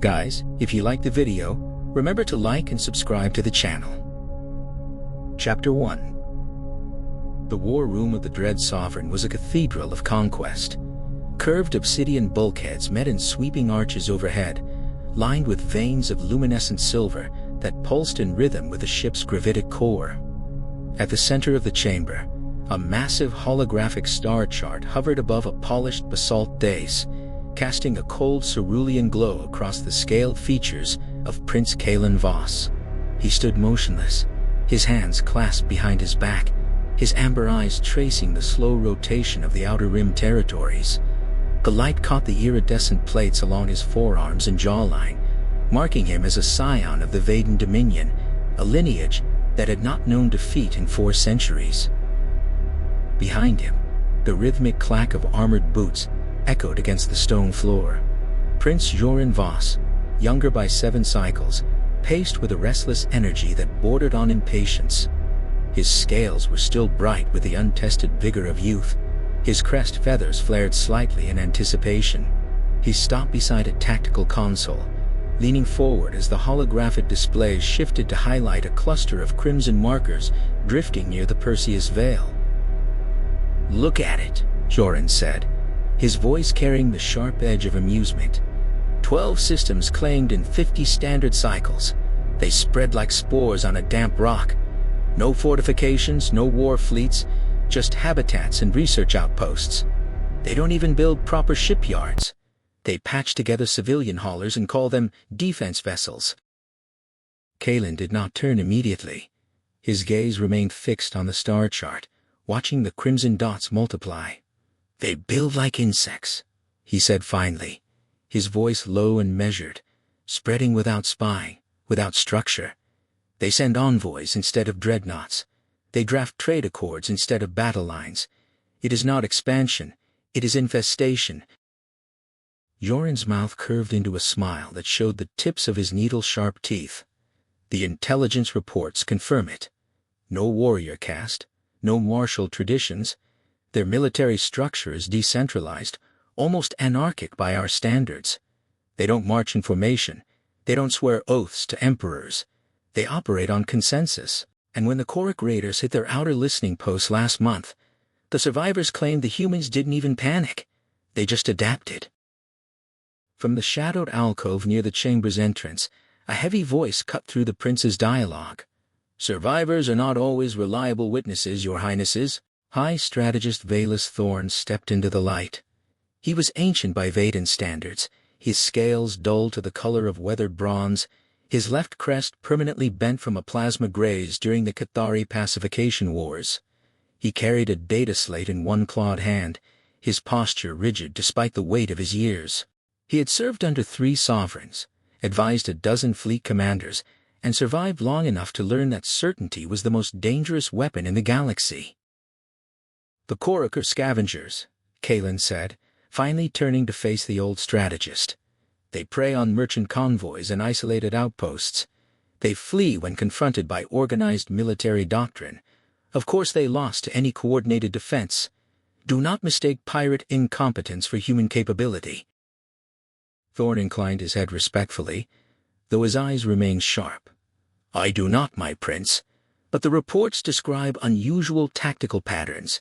Guys, if you liked the video, remember to like and subscribe to the channel. Chapter 1. The War Room of the Dread Sovereign was a cathedral of conquest. Curved obsidian bulkheads met in sweeping arches overhead, lined with veins of luminescent silver that pulsed in rhythm with the ship's gravitic core. At the center of the chamber, a massive holographic star chart hovered above a polished basalt dais, casting a cold cerulean glow across the scaled features of Prince Kalen Voss. He stood motionless, his hands clasped behind his back, his amber eyes tracing the slow rotation of the outer rim territories. The light caught the iridescent plates along his forearms and jawline, marking him as a scion of the Vadin Dominion, a lineage that had not known defeat in 4 centuries. Behind him, the rhythmic clack of armored boots echoed against the stone floor. Prince Joran Voss, younger by 7 cycles, paced with a restless energy that bordered on impatience. His scales were still bright with the untested vigor of youth. His crest feathers flared slightly in anticipation. He stopped beside a tactical console, leaning forward as the holographic displays shifted to highlight a cluster of crimson markers drifting near the Perseus Veil. "Look at it," Joran said, his voice carrying the sharp edge of amusement. 12 systems claimed in 50 standard cycles. They spread like spores on a damp rock. No fortifications, no war fleets, just habitats and research outposts. They don't even build proper shipyards. They patch together civilian haulers and call them defense vessels. Kalen did not turn immediately. His gaze remained fixed on the star chart, watching the crimson dots multiply. "They build like insects," he said finally, his voice low and measured, spreading without spying, without structure. They send envoys instead of dreadnoughts. They draft trade accords instead of battle lines. It is not expansion, it is infestation. Joran's mouth curved into a smile that showed the tips of his needle-sharp teeth. The intelligence reports confirm it. No warrior caste, no martial traditions. Their military structure is decentralized, almost anarchic by our standards. They don't march in formation. They don't swear oaths to emperors. They operate on consensus. And when the Korok raiders hit their outer listening posts last month, the survivors claimed the humans didn't even panic. They just adapted. From the shadowed alcove near the chamber's entrance, a heavy voice cut through the prince's dialogue. "Survivors are not always reliable witnesses, your highnesses." High strategist Valus Thorn stepped into the light. He was ancient by Vadin standards, his scales dull to the color of weathered bronze, his left crest permanently bent from a plasma graze during the Cathari pacification wars. He carried a data slate in one clawed hand, his posture rigid despite the weight of his years. He had served under 3 sovereigns, advised a dozen fleet commanders, and survived long enough to learn that certainty was the most dangerous weapon in the galaxy. "The Korok are scavengers," Kalen said, finally turning to face the old strategist. "They prey on merchant convoys and isolated outposts. They flee when confronted by organized military doctrine. Of course they lost to any coordinated defense. Do not mistake pirate incompetence for human capability." Thorn inclined his head respectfully, though his eyes remained sharp. "I do not, my prince, but the reports describe unusual tactical patterns.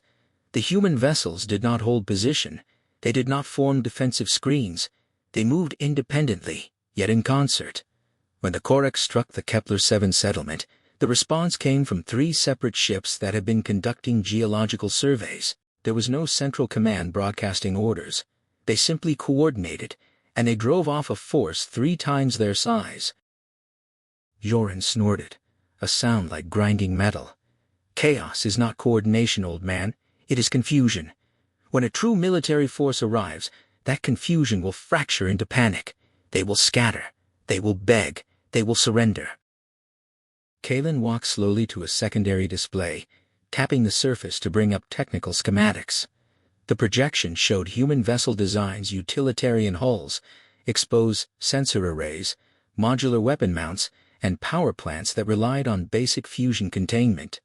The human vessels did not hold position. They did not form defensive screens. They moved independently, yet in concert. When the Korok struck the Kepler-7 settlement, the response came from 3 separate ships that had been conducting geological surveys. There was no central command broadcasting orders. They simply coordinated, and they drove off a force 3 times their size." Joran snorted, a sound like grinding metal. "Chaos is not coordination, old man. It is confusion. When a true military force arrives, that confusion will fracture into panic. They will scatter. They will beg. They will surrender." Kalen walked slowly to a secondary display, tapping the surface to bring up technical schematics. The projection showed human vessel designs, utilitarian hulls, exposed sensor arrays, modular weapon mounts, and power plants that relied on basic fusion containment.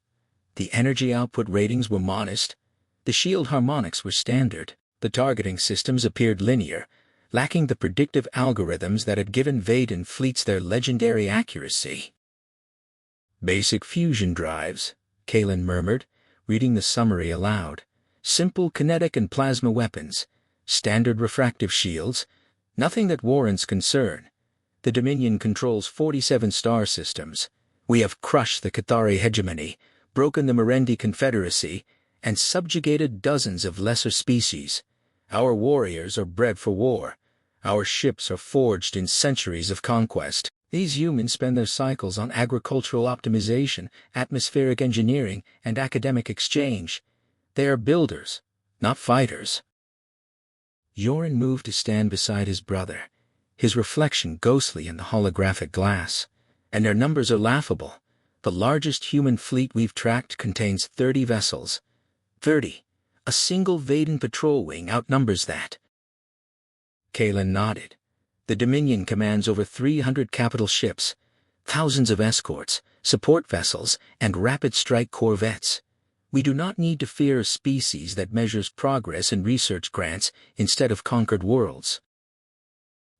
The energy output ratings were modest. The shield harmonics were standard. The targeting systems appeared linear. lacking the predictive algorithms that had given Vadin fleets their legendary accuracy. "Basic fusion drives," Kalen murmured, reading the summary aloud. "Simple kinetic and plasma weapons, standard refractive shields, nothing that warrants concern. The Dominion controls 47 star systems. We have crushed the Cathari hegemony, broken the Merendi Confederacy, and subjugated dozens of lesser species. Our warriors are bred for war. Our ships are forged in centuries of conquest. These humans spend their cycles on agricultural optimization, atmospheric engineering, and academic exchange. They are builders, not fighters." Yoren moved to stand beside his brother, his reflection ghostly in the holographic glass. "And their numbers are laughable. The largest human fleet we've tracked contains 30 vessels. 30. A single Vadin patrol wing outnumbers that." Kalen nodded. "The Dominion commands over 300 capital ships, thousands of escorts, support vessels, and rapid strike corvettes. We do not need to fear a species that measures progress in research grants instead of conquered worlds."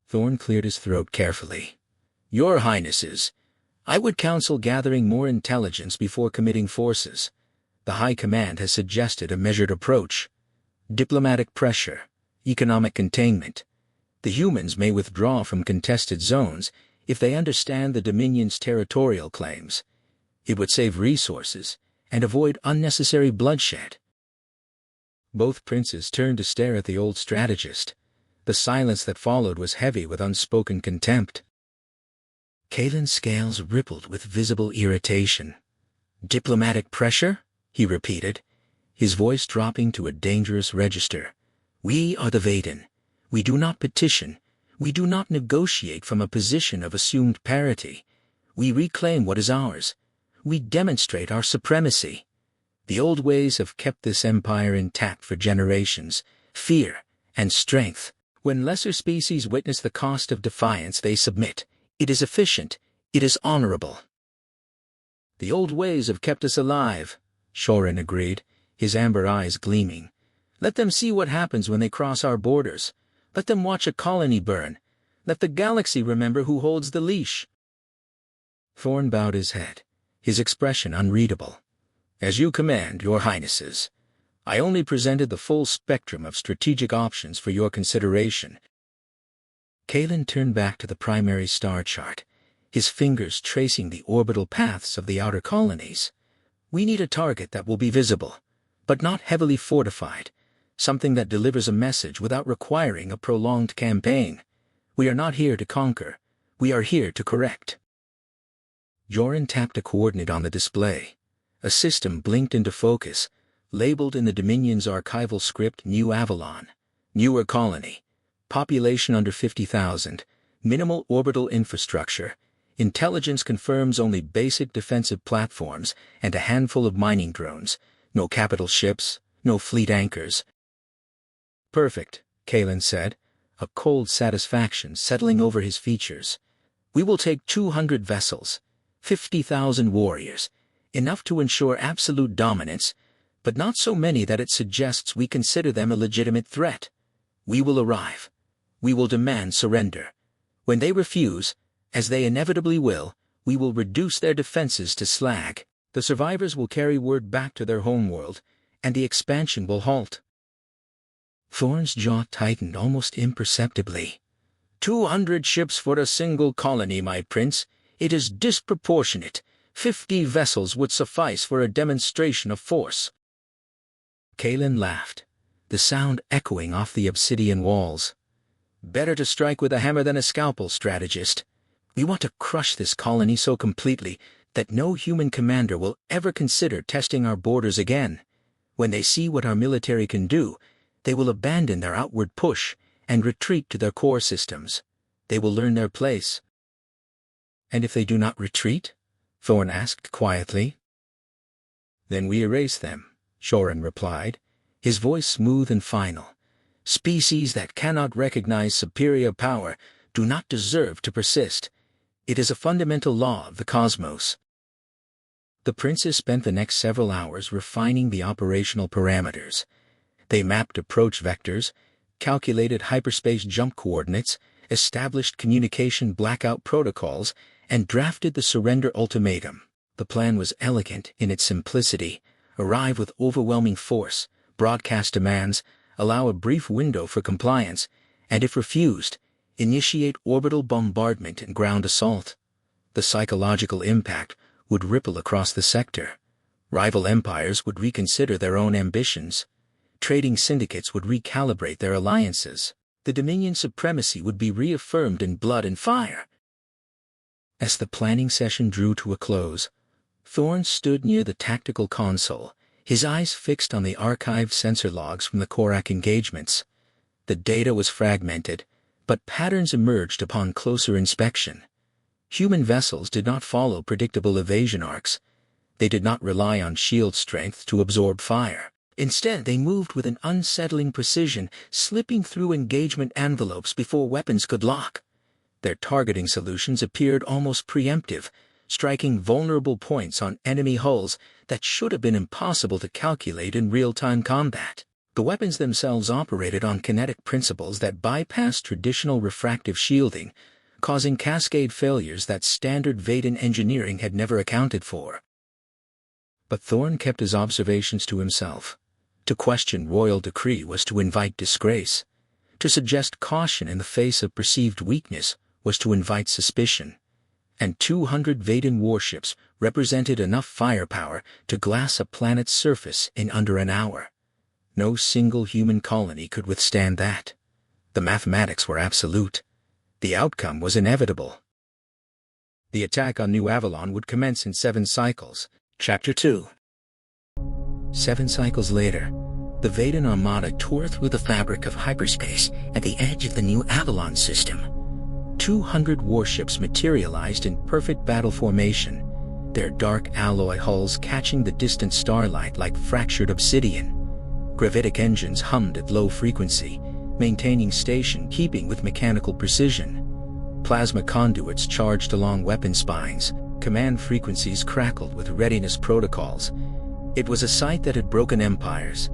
Thorn cleared his throat carefully. "Your Highnesses, I would counsel gathering more intelligence before committing forces. The High Command has suggested a measured approach. Diplomatic pressure, economic containment. The humans may withdraw from contested zones if they understand the Dominion's territorial claims. It would save resources and avoid unnecessary bloodshed." Both princes turned to stare at the old strategist. The silence that followed was heavy with unspoken contempt. Kalen's scales rippled with visible irritation. "Diplomatic pressure?" he repeated, his voice dropping to a dangerous register. "We are the Vadin. We do not petition. We do not negotiate from a position of assumed parity. We reclaim what is ours. We demonstrate our supremacy. The old ways have kept this empire intact for generations. Fear and strength. When lesser species witness the cost of defiance, they submit. It is efficient. It is honorable." "The old ways have kept us alive," Shorin agreed, his amber eyes gleaming. "Let them see what happens when they cross our borders. Let them watch a colony burn. Let the galaxy remember who holds the leash." Thorn bowed his head, his expression unreadable. "As you command, Your Highnesses. I only presented the full spectrum of strategic options for your consideration." Kalen turned back to the primary star chart, his fingers tracing the orbital paths of the outer colonies. "We need a target that will be visible, but not heavily fortified. Something that delivers a message without requiring a prolonged campaign. We are not here to conquer. We are here to correct." Joran tapped a coordinate on the display. A system blinked into focus, labeled in the Dominion's archival script New Avalon. Newer colony. Population under 50,000. Minimal orbital infrastructure. Intelligence confirms only basic defensive platforms and a handful of mining drones. No capital ships, no fleet anchors. "Perfect," Kalen said, a cold satisfaction settling over his features. "We will take 200 vessels, 50,000 warriors, enough to ensure absolute dominance, but not so many that it suggests we consider them a legitimate threat. We will arrive. We will demand surrender. When they refuse, as they inevitably will, we will reduce their defenses to slag. The survivors will carry word back to their homeworld, and the expansion will halt." Thorn's jaw tightened almost imperceptibly. 200 ships for a single colony, my prince. It is disproportionate. 50 vessels would suffice for a demonstration of force." Kalen laughed, the sound echoing off the obsidian walls. "Better to strike with a hammer than a scalpel, strategist. We want to crush this colony so completely that no human commander will ever consider testing our borders again. When they see what our military can do, they will abandon their outward push and retreat to their core systems. They will learn their place." "And if they do not retreat?" Thorn asked quietly. "Then we erase them," Shorin replied, his voice smooth and final. "Species that cannot recognize superior power do not deserve to persist. It is a fundamental law of the cosmos." The princes spent the next several hours refining the operational parameters. They mapped approach vectors, calculated hyperspace jump coordinates, established communication blackout protocols, and drafted the surrender ultimatum. The plan was elegant in its simplicity: arrive with overwhelming force, broadcast demands, allow a brief window for compliance, and if refused, initiate orbital bombardment and ground assault. The psychological impact would ripple across the sector. Rival empires would reconsider their own ambitions. Trading syndicates would recalibrate their alliances. The Dominion supremacy would be reaffirmed in blood and fire. As the planning session drew to a close, Thorne stood near the tactical console, his eyes fixed on the archived sensor logs from the Korak engagements. The data was fragmented, but patterns emerged upon closer inspection. Human vessels did not follow predictable evasion arcs. They did not rely on shield strength to absorb fire. Instead, they moved with an unsettling precision, slipping through engagement envelopes before weapons could lock. Their targeting solutions appeared almost preemptive, striking vulnerable points on enemy hulls that should have been impossible to calculate in real-time combat. The weapons themselves operated on kinetic principles that bypassed traditional refractive shielding, causing cascade failures that standard Vadin engineering had never accounted for. But Thorne kept his observations to himself. To question royal decree was to invite disgrace. To suggest caution in the face of perceived weakness was to invite suspicion. And 200 Vadin warships represented enough firepower to glass a planet's surface in under an hour. No single human colony could withstand that. The mathematics were absolute. The outcome was inevitable. The attack on New Avalon would commence in 7 cycles. Chapter 2. 7 cycles later, the Vadin Armada tore through the fabric of hyperspace at the edge of the New Avalon system. 200 warships materialized in perfect battle formation, their dark alloy hulls catching the distant starlight like fractured obsidian. Gravitic engines hummed at low frequency, maintaining station keeping with mechanical precision. Plasma conduits charged along weapon spines, command frequencies crackled with readiness protocols. It was a sight that had broken empires.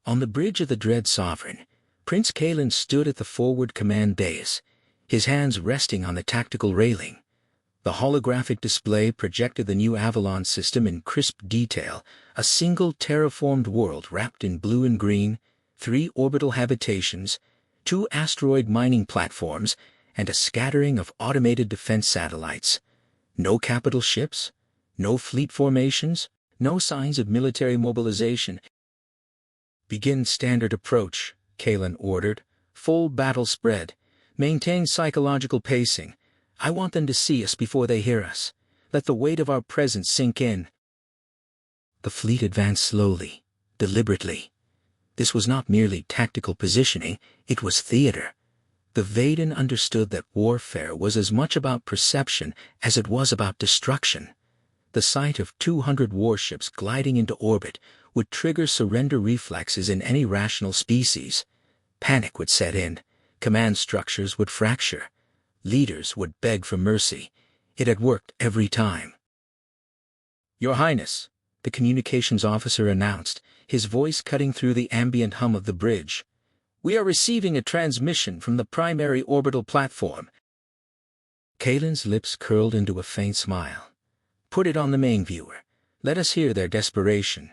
On the bridge of the Dread Sovereign, Prince Kalen stood at the forward command dais, his hands resting on the tactical railing. The holographic display projected the New Avalon system in crisp detail, a single terraformed world wrapped in blue and green, 3 orbital habitations, 2 asteroid mining platforms, and a scattering of automated defense satellites. No capital ships, no fleet formations, no signs of military mobilization. "Begin standard approach," Kalen ordered. "Full battle spread. Maintain psychological pacing. I want them to see us before they hear us. Let the weight of our presence sink in." The fleet advanced slowly, deliberately. This was not merely tactical positioning, it was theater. The Vadin understood that warfare was as much about perception as it was about destruction. The sight of 200 warships gliding into orbit would trigger surrender reflexes in any rational species. Panic would set in, command structures would fracture, leaders would beg for mercy. It had worked every time. "Your Highness," the communications officer announced, his voice cutting through the ambient hum of the bridge. "We are receiving a transmission from the primary orbital platform." Kalen's lips curled into a faint smile. "Put it on the main viewer. Let us hear their desperation."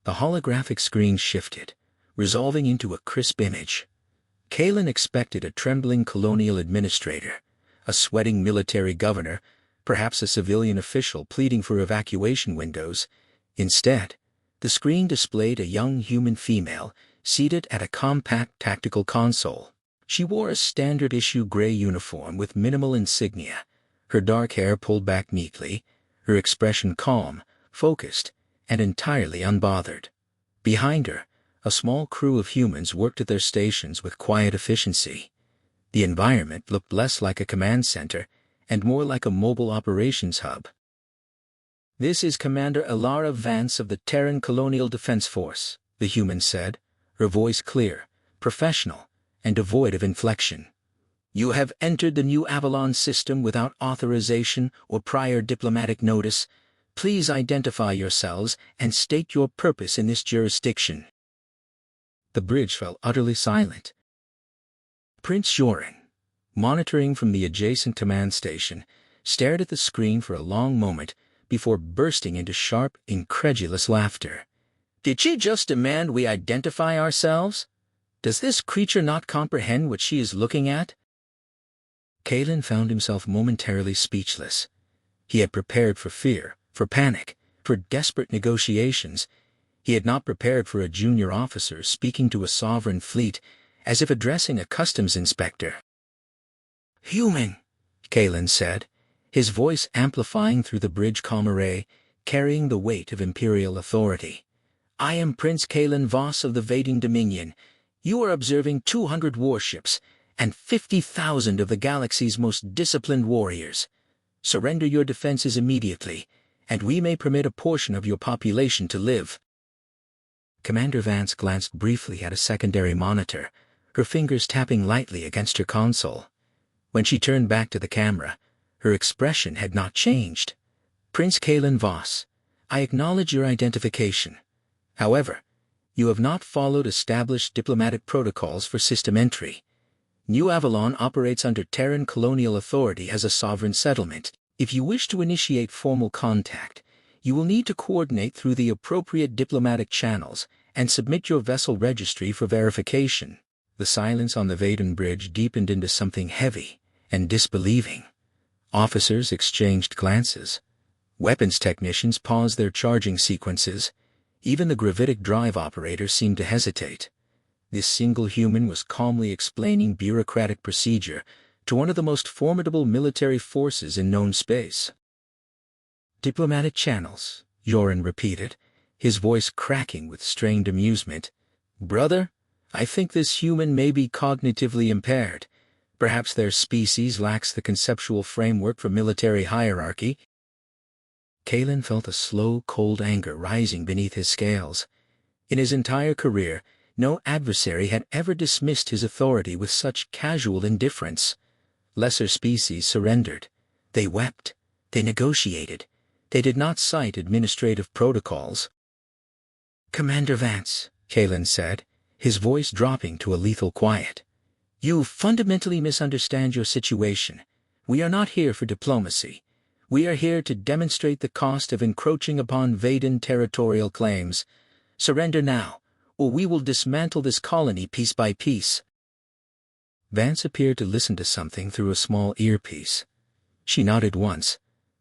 The holographic screen shifted, resolving into a crisp image. Kalen expected a trembling colonial administrator, a sweating military governor, perhaps a civilian official pleading for evacuation windows. Instead, the screen displayed a young human female seated at a compact tactical console. She wore a standard-issue gray uniform with minimal insignia, her dark hair pulled back neatly, her expression calm, focused, and entirely unbothered. Behind her, a small crew of humans worked at their stations with quiet efficiency. The environment looked less like a command center and more like a mobile operations hub. "This is Commander Elara Vance of the Terran Colonial Defense Force," the human said, her voice clear, professional, and devoid of inflection. "You have entered the New Avalon system without authorization or prior diplomatic notice. Please identify yourselves and state your purpose in this jurisdiction." The bridge fell utterly silent. Prince Joran, monitoring from the adjacent command station, stared at the screen for a long moment before bursting into sharp, incredulous laughter. Did she just demand we identify ourselves? Does this creature not comprehend what she is looking at? Kalen found himself momentarily speechless. He had prepared for fear, for panic, for desperate negotiations. He had not prepared for a junior officer speaking to a sovereign fleet as if addressing a customs inspector. "Human," Kalen said, his voice amplifying through the bridge comm array, carrying the weight of imperial authority. "I am Prince Kalen Vance of the Vadin Dominion. You are observing 200 warships and 50,000 of the galaxy's most disciplined warriors. Surrender your defenses immediately, and we may permit a portion of your population to live." Commander Vance glanced briefly at a secondary monitor, her fingers tapping lightly against her console. When she turned back to the camera, her expression had not changed. "Prince Kalen Vance, I acknowledge your identification. However, you have not followed established diplomatic protocols for system entry. New Avalon operates under Terran colonial authority as a sovereign settlement. If you wish to initiate formal contact, you will need to coordinate through the appropriate diplomatic channels and submit your vessel registry for verification." The silence on the Vadin bridge deepened into something heavy and disbelieving. Officers exchanged glances. Weapons technicians paused their charging sequences. Even the gravitic drive operator seemed to hesitate. This single human was calmly explaining bureaucratic procedure to one of the most formidable military forces in known space. "Diplomatic channels," Joran repeated, his voice cracking with strained amusement. "Brother, I think this human may be cognitively impaired. Perhaps their species lacks the conceptual framework for military hierarchy." Kalen felt a slow, cold anger rising beneath his scales. In his entire career, no adversary had ever dismissed his authority with such casual indifference. Lesser species surrendered. They wept. They negotiated. They did not cite administrative protocols. "Commander Vance," Kalen said, his voice dropping to a lethal quiet, "you fundamentally misunderstand your situation. We are not here for diplomacy. We are here to demonstrate the cost of encroaching upon Vadin territorial claims. Surrender now, or we will dismantle this colony piece by piece." Vance appeared to listen to something through a small earpiece. She nodded once,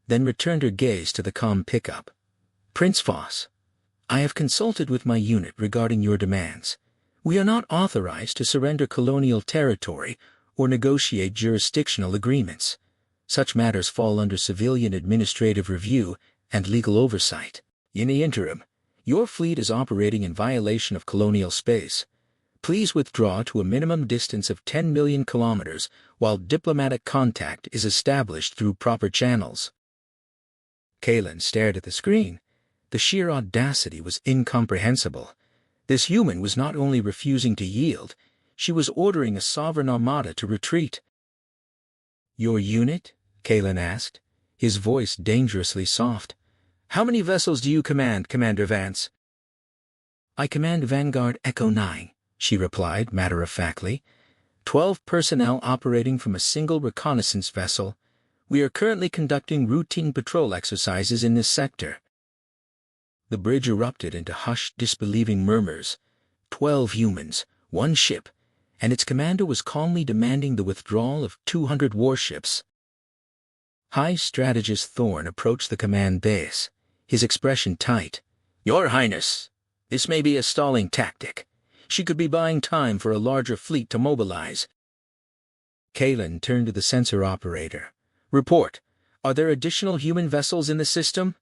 then returned her gaze to the comm pickup. "Prince Vance, I have consulted with my unit regarding your demands. We are not authorized to surrender colonial territory or negotiate jurisdictional agreements. Such matters fall under civilian administrative review and legal oversight. In the interim, your fleet is operating in violation of colonial space. Please withdraw to a minimum distance of 10 million kilometers while diplomatic contact is established through proper channels." Kalen stared at the screen. The sheer audacity was incomprehensible. This human was not only refusing to yield, she was ordering a sovereign armada to retreat. "Your unit?" Kalen asked, his voice dangerously soft. "How many vessels do you command, Commander Vance?" "I command Vanguard Echo-9, she replied matter-of-factly. 12 personnel operating from a single reconnaissance vessel. We are currently conducting routine patrol exercises in this sector." The bridge erupted into hushed, disbelieving murmurs. 12 humans, 1 ship, and its commander was calmly demanding the withdrawal of 200 warships. High Strategist Thorne approached the command base, his expression tight. "Your Highness, this may be a stalling tactic. She could be buying time for a larger fleet to mobilize." Kalen turned to the sensor operator. "Report. Are there additional human vessels in the system?"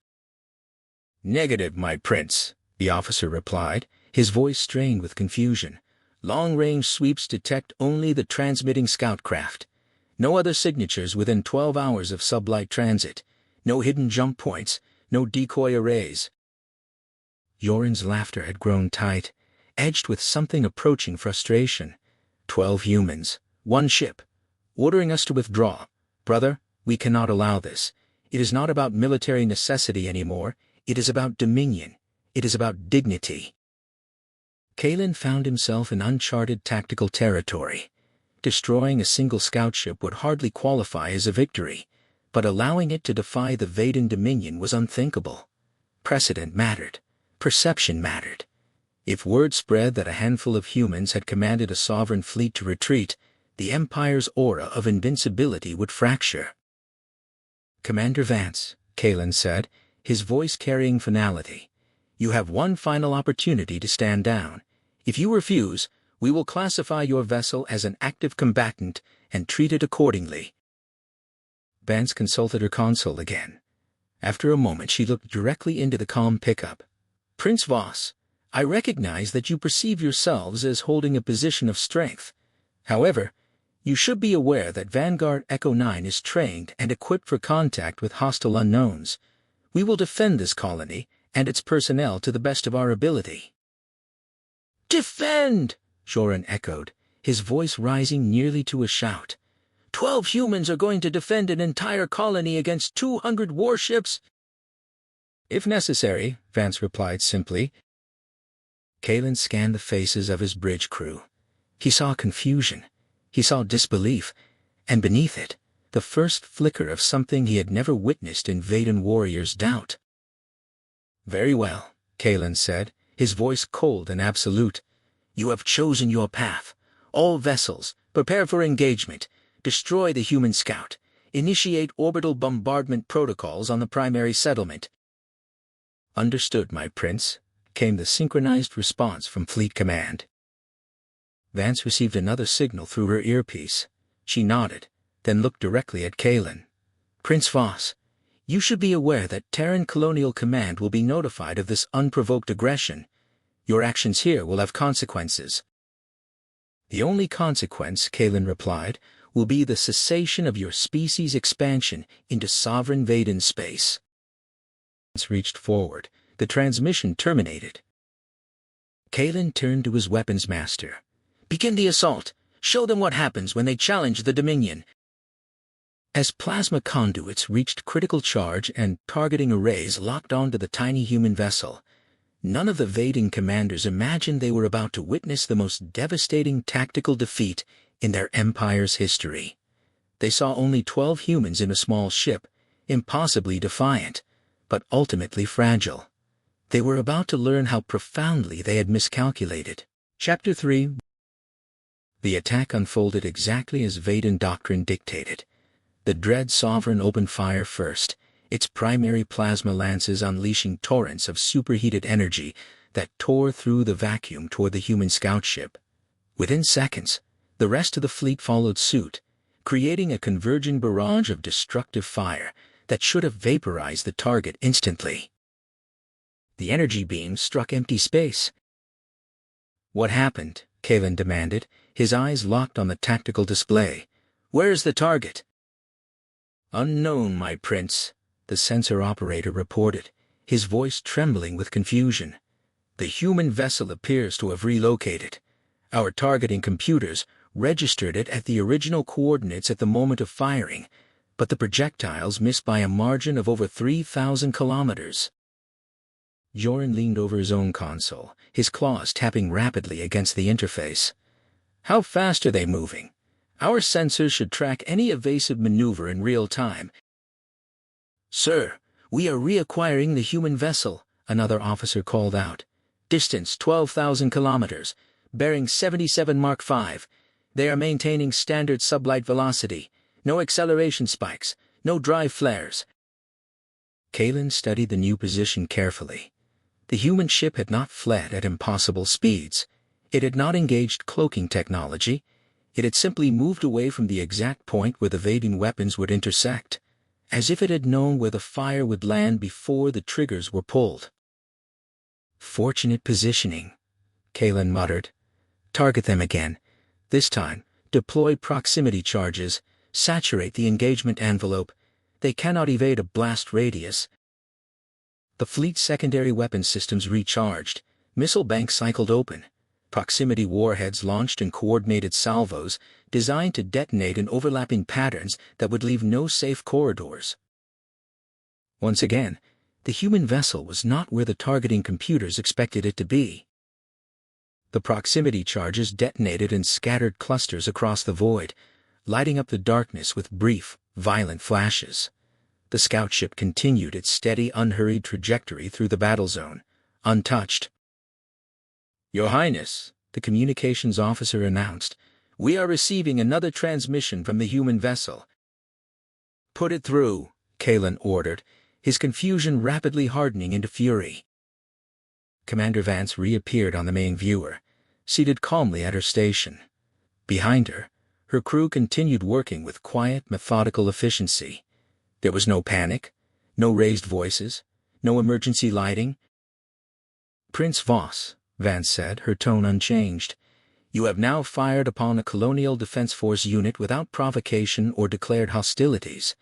"Negative, my prince," the officer replied, his voice strained with confusion. "Long-range sweeps detect only the transmitting scout craft. No other signatures within 12 hours of sublight transit. No hidden jump points. No decoy arrays." Joran's laughter had grown tight, edged with something approaching frustration. 12 humans, 1 ship, ordering us to withdraw. Brother, we cannot allow this. It is not about military necessity anymore. It is about dominion. It is about dignity. Kalen found himself in uncharted tactical territory. Destroying a single scout ship would hardly qualify as a victory, but allowing it to defy the Vadin Dominion was unthinkable. Precedent mattered. Perception mattered. If word spread that a handful of humans had commanded a sovereign fleet to retreat, the Empire's aura of invincibility would fracture. "Commander Vance," Kalen said, his voice carrying finality, "you have one final opportunity to stand down. If you refuse, we will classify your vessel as an active combatant and treat it accordingly." Vance consulted her console again. After a moment she looked directly into the comm pickup. "Prince Voss, I recognize that you perceive yourselves as holding a position of strength. However, you should be aware that Vanguard Echo-9 is trained and equipped for contact with hostile unknowns. We will defend this colony and its personnel to the best of our ability." "Defend!" Joran echoed, his voice rising nearly to a shout. 12 humans are going to defend an entire colony against 200 warships?" "If necessary," Vance replied simply. Kalen scanned the faces of his bridge crew. He saw confusion. He saw disbelief. And beneath it, the first flicker of something he had never witnessed in Vadin warriors: doubt. "Very well," Kalen said, his voice cold and absolute. "You have chosen your path. All vessels, prepare for engagement. Destroy the human scout. Initiate orbital bombardment protocols on the primary settlement." "Understood, my prince," came the synchronized response from Fleet Command. Vance received another signal through her earpiece. She nodded, then looked directly at Kalen. "Prince Voss, you should be aware that Terran Colonial Command will be notified of this unprovoked aggression. Your actions here will have consequences." "The only consequence," Kalen replied, "will be the cessation of your species' expansion into sovereign Vadin space." Vance reached forward. The transmission terminated. Kalen turned to his weapons master. "Begin the assault. Show them what happens when they challenge the Dominion." As plasma conduits reached critical charge and targeting arrays locked onto the tiny human vessel, none of the Vadin commanders imagined they were about to witness the most devastating tactical defeat in their empire's history. They saw only 12 humans in a small ship, impossibly defiant, but ultimately fragile. They were about to learn how profoundly they had miscalculated. Chapter 3. The attack unfolded exactly as Vadin doctrine dictated. The dread sovereign opened fire first, its primary plasma lances unleashing torrents of superheated energy that tore through the vacuum toward the human scout ship. Within seconds, the rest of the fleet followed suit, creating a converging barrage of destructive fire that should have vaporized the target instantly. The energy beams struck empty space. "What happened?" Kalen demanded, his eyes locked on the tactical display. "Where's the target?" "Unknown, my prince," the sensor operator reported, his voice trembling with confusion. "The human vessel appears to have relocated. Our targeting computers registered it at the original coordinates at the moment of firing, but the projectiles missed by a margin of over 3,000 kilometers. Joran leaned over his own console, his claws tapping rapidly against the interface. "How fast are they moving? Our sensors should track any evasive maneuver in real time." "Sir, we are reacquiring the human vessel," another officer called out. "Distance 12,000 kilometers, bearing 77 Mark 5. They are maintaining standard sublight velocity. No acceleration spikes, no drive flares." Kalen studied the new position carefully. The human ship had not fled at impossible speeds. It had not engaged cloaking technology. It had simply moved away from the exact point where the Vadin weapons would intersect, as if it had known where the fire would land before the triggers were pulled. "Fortunate positioning," Kalen muttered. "Target them again. This time, deploy proximity charges, saturate the engagement envelope. They cannot evade a blast radius." The fleet's secondary weapon systems recharged, missile banks cycled open. Proximity warheads launched in coordinated salvos, designed to detonate in overlapping patterns that would leave no safe corridors. Once again, the human vessel was not where the targeting computers expected it to be. The proximity charges detonated in scattered clusters across the void, lighting up the darkness with brief, violent flashes. The scout ship continued its steady, unhurried trajectory through the battle zone, untouched. "Your Highness," the communications officer announced, "we are receiving another transmission from the human vessel." "Put it through," Kalen ordered, his confusion rapidly hardening into fury. Commander Vance reappeared on the main viewer, seated calmly at her station. Behind her, her crew continued working with quiet, methodical efficiency. There was no panic, no raised voices, no emergency lighting. "Prince Voss," Vance said, her tone unchanged, "you have now fired upon a Colonial Defense Force unit without provocation or declared hostilities.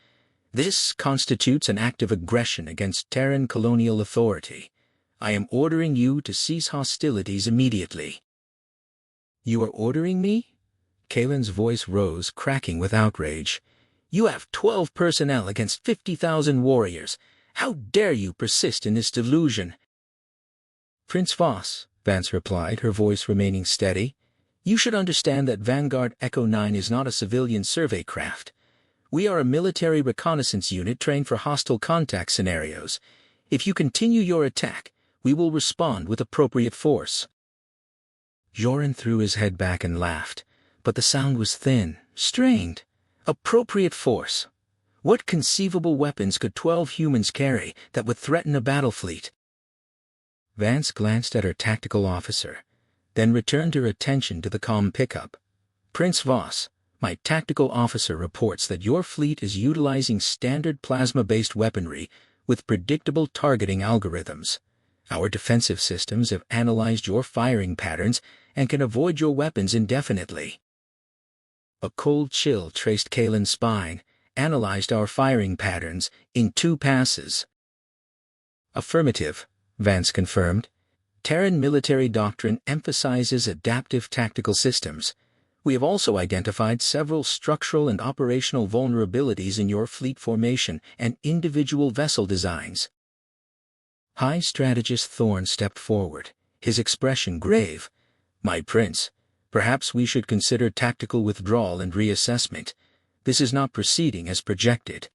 This constitutes an act of aggression against Terran colonial authority. I am ordering you to cease hostilities immediately." "You are ordering me?" Kalen's voice rose, cracking with outrage. "You have 12 personnel against 50,000 warriors. How dare you persist in this delusion?" "Prince Voss," Vance replied, her voice remaining steady, "you should understand that Vanguard Echo-9 is not a civilian survey craft. We are a military reconnaissance unit trained for hostile contact scenarios. If you continue your attack, we will respond with appropriate force." Joran threw his head back and laughed, but the sound was thin, strained. Appropriate force. What conceivable weapons could 12 humans carry that would threaten a battle fleet? Vance glanced at her tactical officer, then returned her attention to the comm pickup. "Prince Voss, my tactical officer reports that your fleet is utilizing standard plasma-based weaponry with predictable targeting algorithms. Our defensive systems have analyzed your firing patterns and can avoid your weapons indefinitely." A cold chill traced Kalen's spine, analyzed our firing patterns in 2 passes. "Affirmative," Vance confirmed. "Terran military doctrine emphasizes adaptive tactical systems. We have also identified several structural and operational vulnerabilities in your fleet formation and individual vessel designs." High Strategist Thorne stepped forward, his expression grave. "My prince, perhaps we should consider tactical withdrawal and reassessment. This is not proceeding as projected."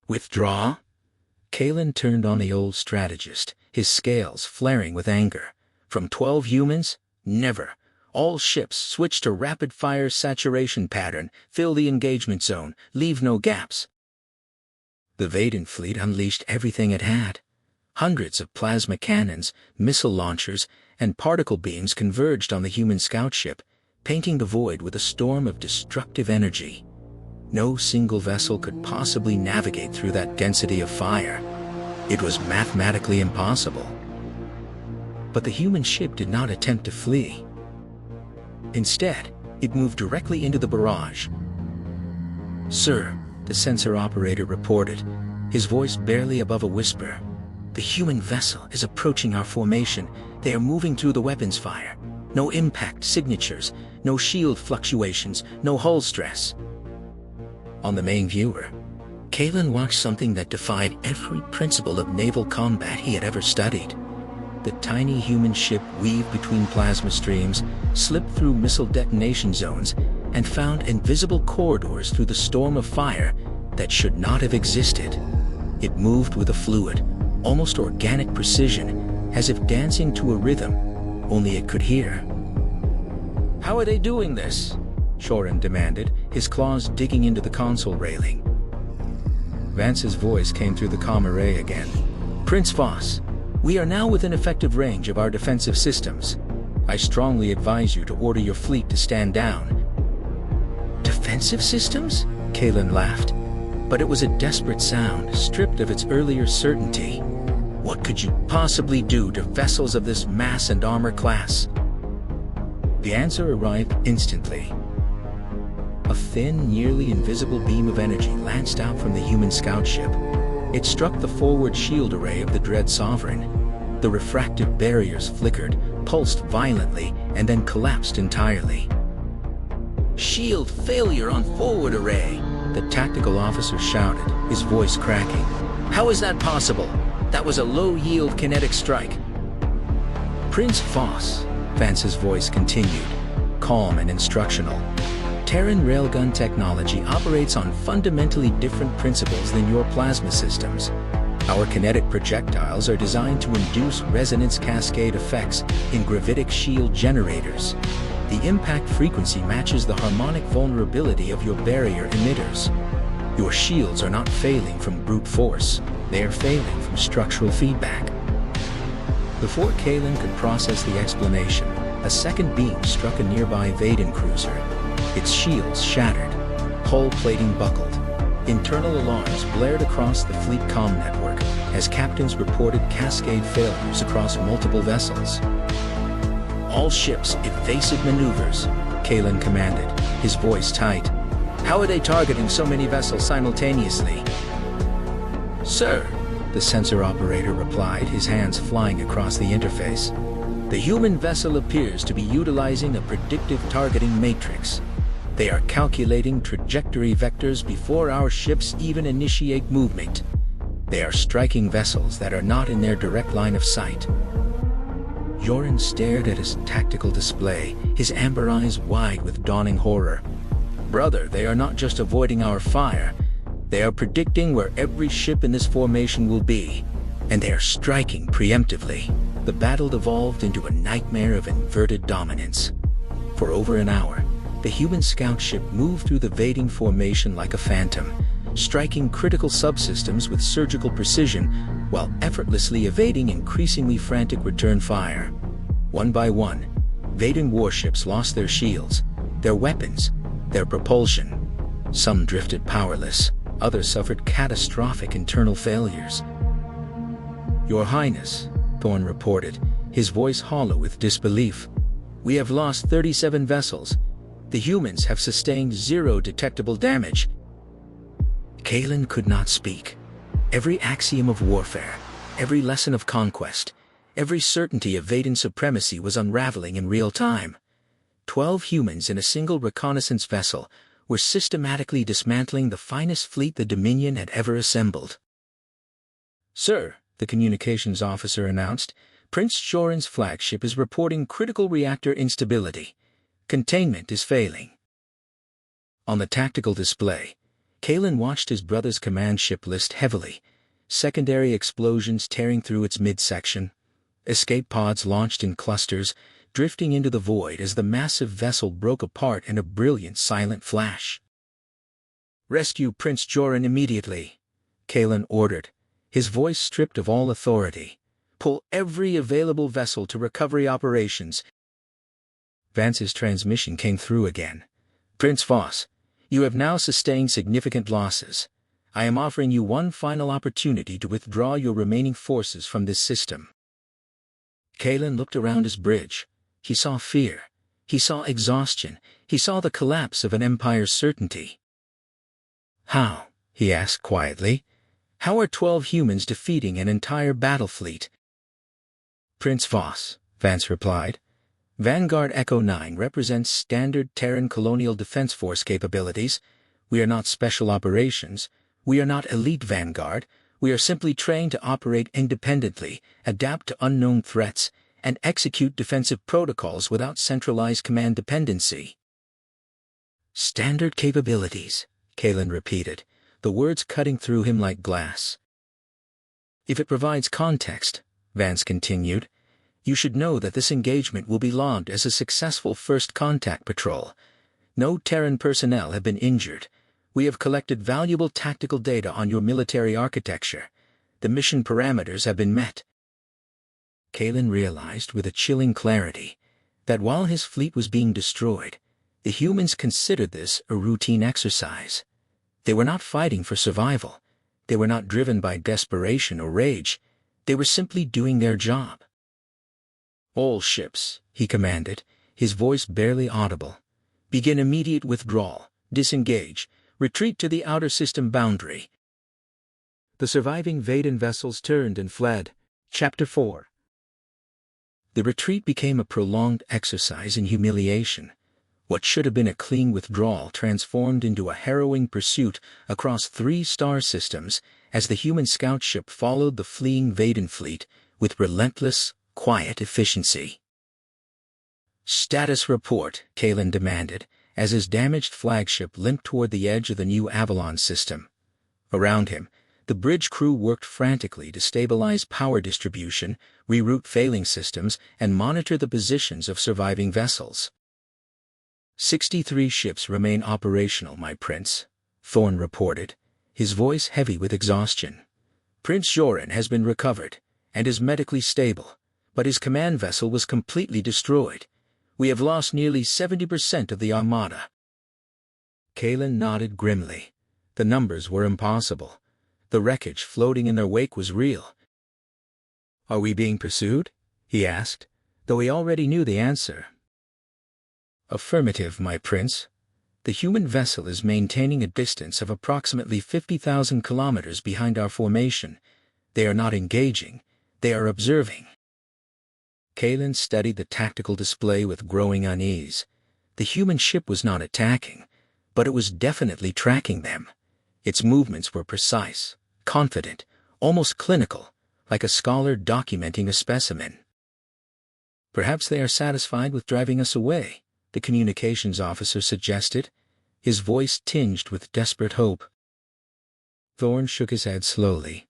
"Withdraw?" Kalen turned on the old strategist, his scales flaring with anger. "From 12 humans? Never. All ships switch to rapid-fire saturation pattern, fill the engagement zone, leave no gaps." The Vadin fleet unleashed everything it had. Hundreds of plasma cannons, missile launchers, and particle beams converged on the human scout ship, painting the void with a storm of destructive energy. No single vessel could possibly navigate through that density of fire. It was mathematically impossible. But the human ship did not attempt to flee. Instead, it moved directly into the barrage. "Sir," the sensor operator reported, his voice barely above a whisper, "the human vessel is approaching our formation. They are moving through the weapons fire. No impact signatures, no shield fluctuations, no hull stress." On the main viewer, Kalen watched something that defied every principle of naval combat he had ever studied. The tiny human ship weaved between plasma streams, slipped through missile detonation zones, and found invisible corridors through the storm of fire that should not have existed. It moved with a fluid, almost organic precision, as if dancing to a rhythm only it could hear. "How are they doing this?" Joran demanded, his claws digging into the console railing. Vance's voice came through the comm array again. "Prince Voss, we are now within effective range of our defensive systems. I strongly advise you to order your fleet to stand down." "Defensive systems?" Kalen laughed. But it was a desperate sound, stripped of its earlier certainty. What could you possibly do to vessels of this mass and armor class? The answer arrived instantly. A thin, nearly invisible beam of energy lanced out from the human scout ship. It struck the forward shield array of the Dread Sovereign. The refractive barriers flickered, pulsed violently, and then collapsed entirely. "Shield failure on forward array!" the tactical officer shouted, his voice cracking. "How is that possible? That was a low-yield kinetic strike." "Prince Voss," Vance's voice continued, calm and instructional. Terran railgun technology operates on fundamentally different principles than your plasma systems. Our kinetic projectiles are designed to induce resonance cascade effects in gravitic shield generators. The impact frequency matches the harmonic vulnerability of your barrier emitters. Your shields are not failing from brute force, they are failing from structural feedback. Before Kalen could process the explanation, a second beam struck a nearby Vadin cruiser. Its shields shattered, hull plating buckled. Internal alarms blared across the fleet comm network as captains reported cascade failures across multiple vessels. "All ships, evasive maneuvers," Kalen commanded, his voice tight. "How are they targeting so many vessels simultaneously?" "Sir," the sensor operator replied, his hands flying across the interface. "The human vessel appears to be utilizing a predictive targeting matrix. They are calculating trajectory vectors before our ships even initiate movement. They are striking vessels that are not in their direct line of sight." Joran stared at his tactical display, his amber eyes wide with dawning horror. "Brother, they are not just avoiding our fire. They are predicting where every ship in this formation will be, and they are striking preemptively." The battle devolved into a nightmare of inverted dominance. For over an hour, the human scout ship moved through the Vadin formation like a phantom, striking critical subsystems with surgical precision while effortlessly evading increasingly frantic return fire. One by one, Vadin warships lost their shields, their weapons, their propulsion. Some drifted powerless, others suffered catastrophic internal failures. "Your Highness," Thorn reported, his voice hollow with disbelief, "we have lost 37 vessels. The humans have sustained 0 detectable damage." Kalen could not speak. Every axiom of warfare, every lesson of conquest, every certainty of Vadin supremacy was unraveling in real time. 12 humans in a single reconnaissance vessel were systematically dismantling the finest fleet the Dominion had ever assembled. "Sir," the communications officer announced, "Prince Joran's flagship is reporting critical reactor instability. Containment is failing." On the tactical display, Kalen watched his brother's command ship list heavily, secondary explosions tearing through its midsection, escape pods launched in clusters, drifting into the void as the massive vessel broke apart in a brilliant silent flash. "Rescue Prince Joran immediately," Kalen ordered, his voice stripped of all authority. "Pull every available vessel to recovery operations." Vance's transmission came through again. "Prince Voss, you have now sustained significant losses. I am offering you one final opportunity to withdraw your remaining forces from this system." Kalen looked around his bridge. He saw fear. He saw exhaustion. He saw the collapse of an empire's certainty. "How?" he asked quietly. "How are 12 humans defeating an entire battle fleet?" "Prince Voss," Vance replied, "Vanguard Echo-9 represents standard Terran colonial defense force capabilities. We are not special operations. We are not elite Vanguard. We are simply trained to operate independently, adapt to unknown threats, and execute defensive protocols without centralized command dependency." "Standard capabilities," Kalen repeated, the words cutting through him like glass. "If it provides context," Vance continued, "you should know that this engagement will be logged as a successful first contact patrol. No Terran personnel have been injured. We have collected valuable tactical data on your military architecture. The mission parameters have been met." Kalen realized with a chilling clarity that while his fleet was being destroyed, the humans considered this a routine exercise. They were not fighting for survival. They were not driven by desperation or rage. They were simply doing their job. "All ships," he commanded, his voice barely audible. "Begin immediate withdrawal, disengage, retreat to the outer system boundary." The surviving Vadin vessels turned and fled. Chapter 4. The retreat became a prolonged exercise in humiliation. What should have been a clean withdrawal transformed into a harrowing pursuit across 3 star systems as the human scout ship followed the fleeing Vadin fleet with relentless, quiet efficiency. Status report, Kalen demanded, as his damaged flagship limped toward the edge of the new Avalon system. Around him, the bridge crew worked frantically to stabilize power distribution, reroute failing systems, and monitor the positions of surviving vessels. 63 ships remain operational, my prince, Thorn reported, his voice heavy with exhaustion. Prince Joran has been recovered, and is medically stable, but his command vessel was completely destroyed. We have lost nearly 70% of the Armada. Kalen nodded grimly. The numbers were impossible. The wreckage floating in their wake was real. Are we being pursued? He asked, though he already knew the answer. Affirmative, my prince. The human vessel is maintaining a distance of approximately 50,000 kilometers behind our formation. They are not engaging, they are observing. Kalen studied the tactical display with growing unease. The human ship was not attacking, but it was definitely tracking them. Its movements were precise, confident, almost clinical, like a scholar documenting a specimen. Perhaps they are satisfied with driving us away, the communications officer suggested, his voice tinged with desperate hope. Thorn shook his head slowly.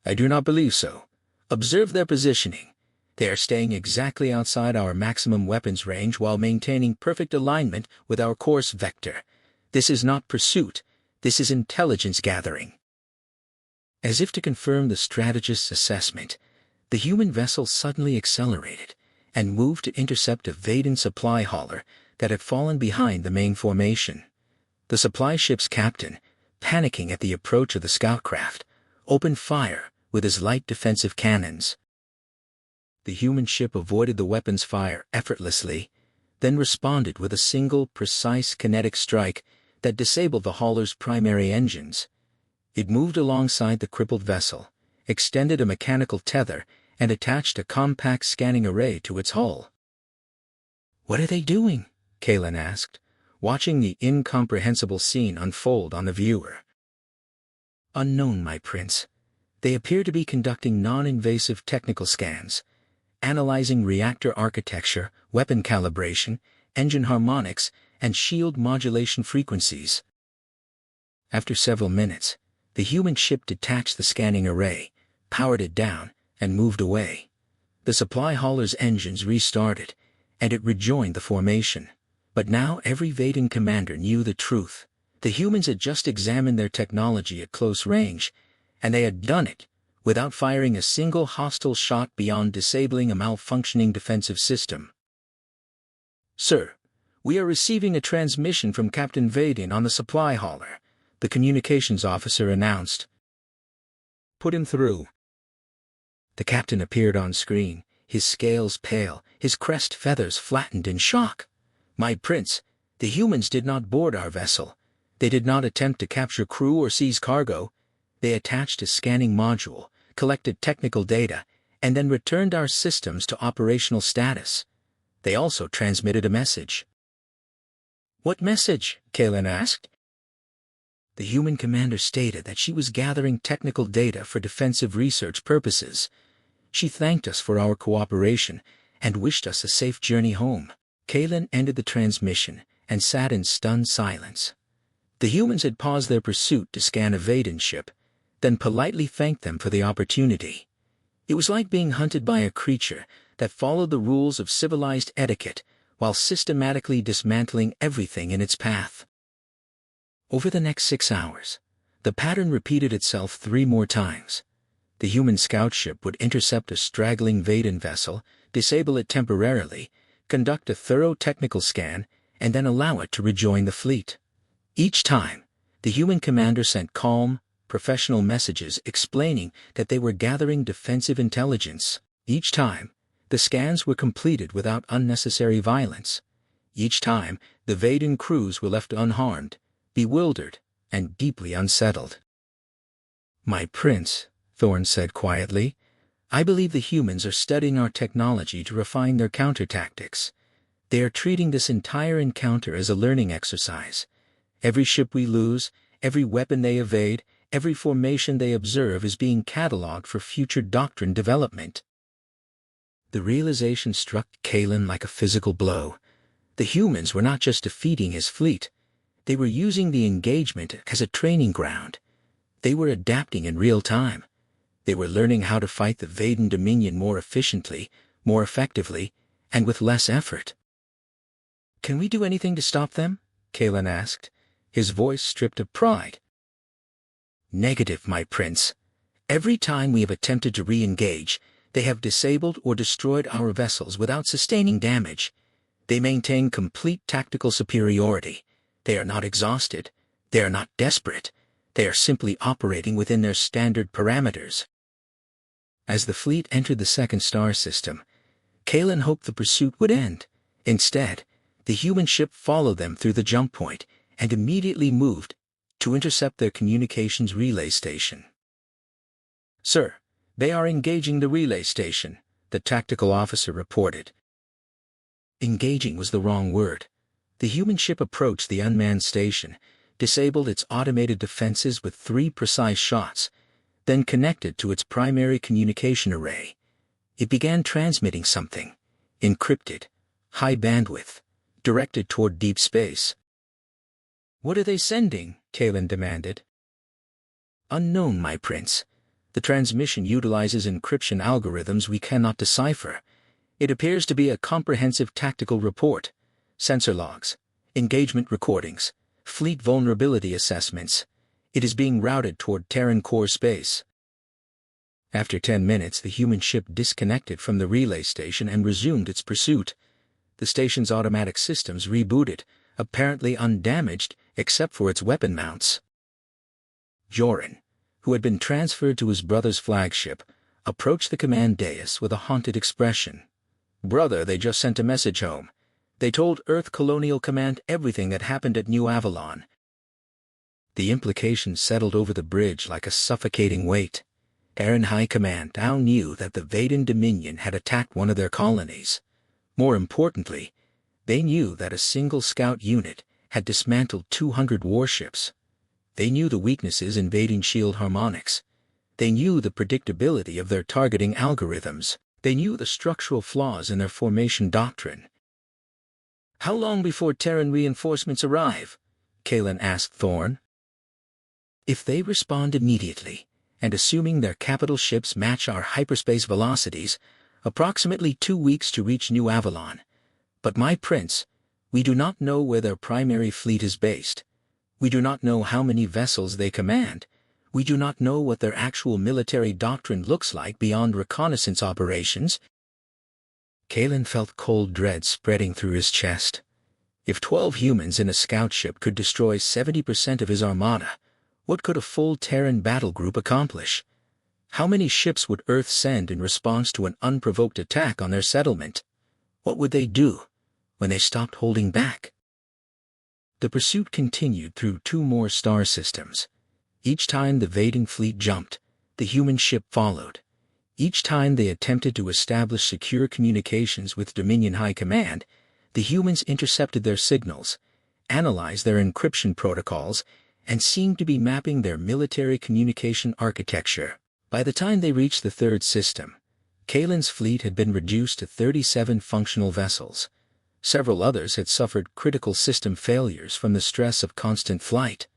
I do not believe so. Observe their positioning. They are staying exactly outside our maximum weapons range while maintaining perfect alignment with our course vector. This is not pursuit. This is intelligence gathering. As if to confirm the strategist's assessment, the human vessel suddenly accelerated and moved to intercept a Vadin supply hauler that had fallen behind the main formation. The supply ship's captain, panicking at the approach of the scout craft, opened fire with his light defensive cannons. The human ship avoided the weapon's fire effortlessly, then responded with a single, precise kinetic strike that disabled the hauler's primary engines. It moved alongside the crippled vessel, extended a mechanical tether, and attached a compact scanning array to its hull. What are they doing? Kalen asked, watching the incomprehensible scene unfold on the viewer. Unknown, my prince. They appear to be conducting non-invasive technical scans, analyzing reactor architecture, weapon calibration, engine harmonics, and shield modulation frequencies. After several minutes, the human ship detached the scanning array, powered it down, and moved away. The supply hauler's engines restarted, and it rejoined the formation. But now every Vadin commander knew the truth. The humans had just examined their technology at close range, and they had done it without firing a single hostile shot beyond disabling a malfunctioning defensive system. Sir, we are receiving a transmission from Captain Vadin on the supply hauler, the communications officer announced. Put him through. The captain appeared on screen, his scales pale, his crest feathers flattened in shock. My prince, the humans did not board our vessel. They did not attempt to capture crew or seize cargo. They attached a scanning module, collected technical data, and then returned our systems to operational status. They also transmitted a message. What message? Kalen asked. The human commander stated that she was gathering technical data for defensive research purposes. She thanked us for our cooperation and wished us a safe journey home. Kalen ended the transmission and sat in stunned silence. The humans had paused their pursuit to scan a Vadin ship, then politely thanked them for the opportunity. It was like being hunted by a creature that followed the rules of civilized etiquette while systematically dismantling everything in its path. Over the next 6 hours, the pattern repeated itself 3 more times. The human scout ship would intercept a straggling Vadin vessel, disable it temporarily, conduct a thorough technical scan, and then allow it to rejoin the fleet. Each time, the human commander sent calm, professional messages explaining that they were gathering defensive intelligence. Each time, the scans were completed without unnecessary violence. Each time, the Vadin crews were left unharmed, bewildered, and deeply unsettled. My prince, Thorn said quietly, I believe the humans are studying our technology to refine their counter-tactics. They are treating this entire encounter as a learning exercise. Every ship we lose, every weapon they evade, every formation they observe is being catalogued for future doctrine development. The realization struck Kalen like a physical blow. The humans were not just defeating his fleet. They were using the engagement as a training ground. They were adapting in real time. They were learning how to fight the Vadin Dominion more efficiently, more effectively, and with less effort. "Can we do anything to stop them?" Kalen asked, his voice stripped of pride. "Negative, my prince. Every time we have attempted to re-engage, they have disabled or destroyed our vessels without sustaining damage. They maintain complete tactical superiority. They are not exhausted. They are not desperate. They are simply operating within their standard parameters." As the fleet entered the second star system, Kalen hoped the pursuit would end. Instead, the human ship followed them through the jump point and immediately moved to intercept their communications relay station. "Sir, they are engaging the relay station," the tactical officer reported. Engaging was the wrong word. The human ship approached the unmanned station, disabled its automated defenses with 3 precise shots, then connected to its primary communication array. It began transmitting something, encrypted, high bandwidth, directed toward deep space. "What are they sending?" Kalen demanded. "Unknown, my prince. The transmission utilizes encryption algorithms we cannot decipher. It appears to be a comprehensive tactical report, sensor logs, engagement recordings, fleet vulnerability assessments. It is being routed toward Terran core space." After 10 minutes, the human ship disconnected from the relay station and resumed its pursuit. The station's automatic systems rebooted, apparently undamaged except for its weapon mounts. Joran, who had been transferred to his brother's flagship, approached the command dais with a haunted expression. "Brother, they just sent a message home. They told Earth Colonial Command everything that happened at New Avalon." The implications settled over the bridge like a suffocating weight. Terran High Command now knew that the Vadin Dominion had attacked one of their colonies. More importantly, they knew that a single scout unit had dismantled 200 warships. They knew the weaknesses in Vadin shield harmonics. They knew the predictability of their targeting algorithms. They knew the structural flaws in their formation doctrine. "How long before Terran reinforcements arrive?" Kalen asked Thorn. "If they respond immediately, and assuming their capital ships match our hyperspace velocities, approximately 2 weeks to reach New Avalon. But my prince, we do not know where their primary fleet is based. We do not know how many vessels they command. We do not know what their actual military doctrine looks like beyond reconnaissance operations." Kalen felt cold dread spreading through his chest. If 12 humans in a scout ship could destroy 70% of his armada, what could a full Terran battle group accomplish? How many ships would Earth send in response to an unprovoked attack on their settlement? What would they do when they stopped holding back? The pursuit continued through 2 more star systems. Each time the Vadin fleet jumped, the human ship followed. Each time they attempted to establish secure communications with Dominion High Command, the humans intercepted their signals, analyzed their encryption protocols, and seemed to be mapping their military communication architecture. By the time they reached the 3rd system, Kalen's fleet had been reduced to 37 functional vessels. Several others had suffered critical system failures from the stress of constant flight.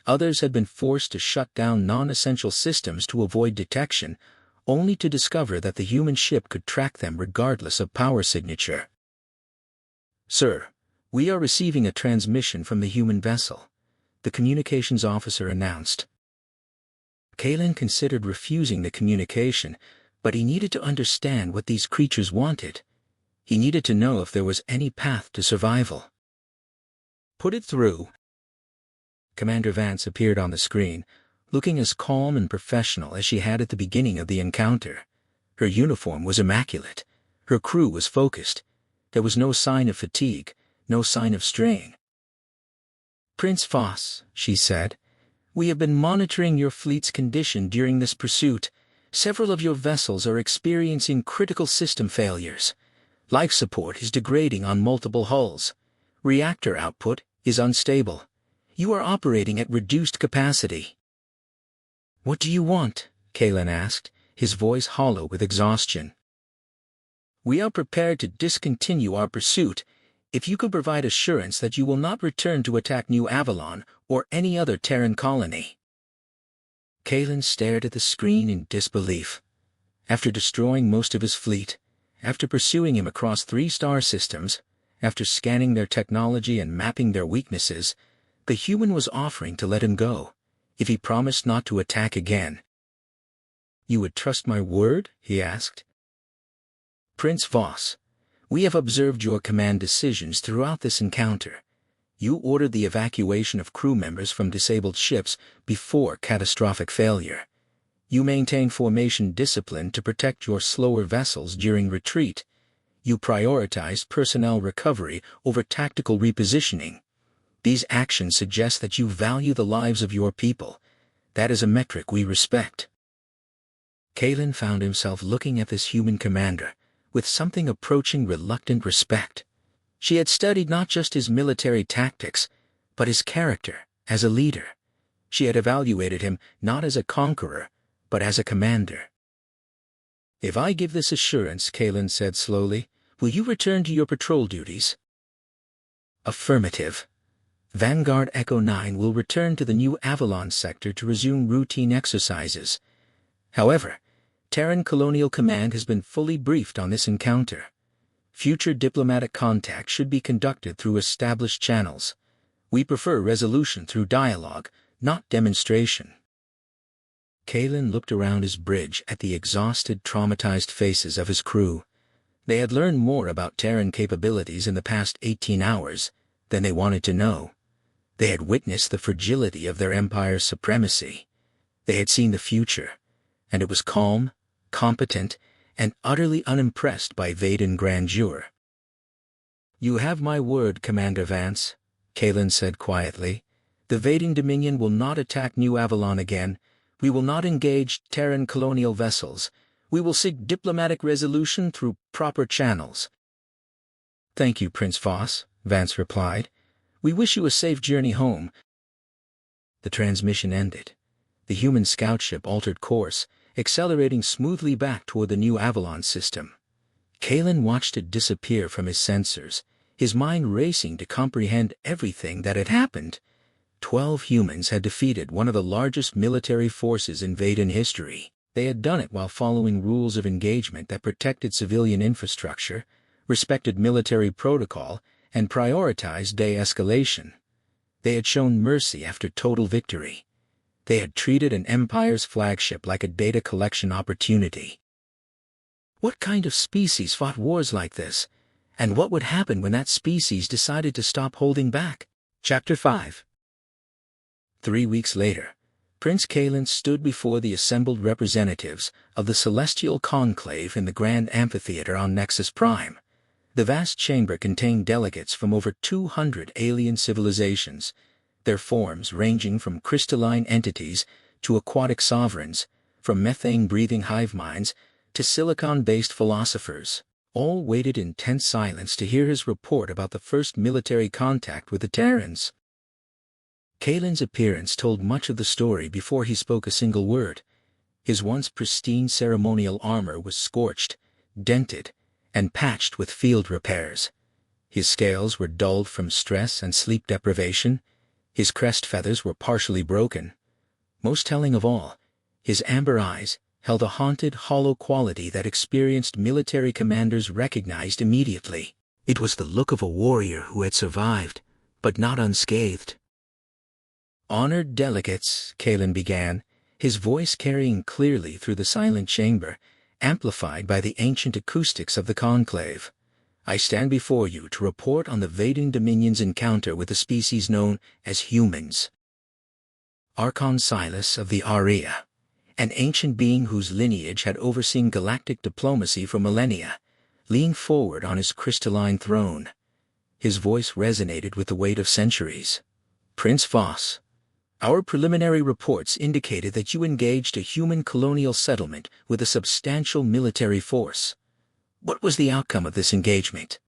Others had been forced to shut down non-essential systems to avoid detection, only to discover that the human ship could track them regardless of power signature. "Sir, we are receiving a transmission from the human vessel," the communications officer announced. Kalen considered refusing the communication, but he needed to understand what these creatures wanted. He needed to know if there was any path to survival. "Put it through." Commander Vance appeared on the screen, looking as calm and professional as she had at the beginning of the encounter. Her uniform was immaculate. Her crew was focused. There was no sign of fatigue, no sign of strain. "Prince Voss," she said, "we have been monitoring your fleet's condition during this pursuit. Several of your vessels are experiencing critical system failures. Life support is degrading on multiple hulls. Reactor output is unstable. You are operating at reduced capacity." "What do you want?" Kalen asked, his voice hollow with exhaustion. We are prepared to discontinue our pursuit if you could provide assurance that you will not return to attack New Avalon or any other Terran colony." Kalen stared at the screen in disbelief. After destroying most of his fleet, after pursuing him across 3 star systems, after scanning their technology and mapping their weaknesses, the human was offering to let him go, if he promised not to attack again. "You would trust my word?" he asked. "Prince Voss, we have observed your command decisions throughout this encounter. You ordered the evacuation of crew members from disabled ships before catastrophic failure. You maintain formation discipline to protect your slower vessels during retreat. You prioritized personnel recovery over tactical repositioning. These actions suggest that you value the lives of your people. That is a metric we respect." Kalen found himself looking at this human commander with something approaching reluctant respect. She had studied not just his military tactics, but his character as a leader. She had evaluated him not as a conqueror, but as a commander. "If I give this assurance," Kalen said slowly, "will you return to your patrol duties?" "Affirmative. Vanguard Echo-9 will return to the New Avalon sector to resume routine exercises. However, Terran Colonial Command has been fully briefed on this encounter. Future diplomatic contact should be conducted through established channels. We prefer resolution through dialogue, not demonstration." Kalen looked around his bridge at the exhausted, traumatized faces of his crew. They had learned more about Terran capabilities in the past 18 hours than they wanted to know. They had witnessed the fragility of their empire's supremacy. They had seen the future, and it was calm, competent, and utterly unimpressed by Vadin grandeur. "You have my word, Commander Vance," Kalen said quietly. "The Vadin Dominion will not attack New Avalon again. We will not engage Terran colonial vessels. We will seek diplomatic resolution through proper channels." "Thank you, Prince Voss," Vance replied. "We wish you a safe journey home." The transmission ended. The human scout ship altered course, accelerating smoothly back toward the New Avalon system. Kalen watched it disappear from his sensors, his mind racing to comprehend everything that had happened. 12 humans had defeated one of the largest military forces in Vadin history. They had done it while following rules of engagement that protected civilian infrastructure, respected military protocol, and prioritized de-escalation. They had shown mercy after total victory. They had treated an empire's flagship like a data collection opportunity. What kind of species fought wars like this? And what would happen when that species decided to stop holding back? Chapter 5. 3 weeks later, Prince Kalen stood before the assembled representatives of the Celestial Conclave in the Grand Amphitheater on Nexus Prime. The vast chamber contained delegates from over 200 alien civilizations, their forms ranging from crystalline entities to aquatic sovereigns, from methane-breathing hive minds to silicon-based philosophers. All waited in tense silence to hear his report about the first military contact with the Terrans. Kalen's appearance told much of the story before he spoke a single word. His once pristine ceremonial armor was scorched, dented, and patched with field repairs. His scales were dulled from stress and sleep deprivation. His crest feathers were partially broken. Most telling of all, his amber eyes held a haunted, hollow quality that experienced military commanders recognized immediately. It was the look of a warrior who had survived, but not unscathed. "Honored delegates," Kalen began, his voice carrying clearly through the silent chamber, amplified by the ancient acoustics of the conclave. "I stand before you to report on the Vadin Dominion's encounter with a species known as humans. Archon Silas of the Aria, an ancient being whose lineage had overseen galactic diplomacy for millennia, leaned forward on his crystalline throne. His voice resonated with the weight of centuries. Prince Voss, our preliminary reports indicated that you engaged a human colonial settlement with a substantial military force. What was the outcome of this engagement?"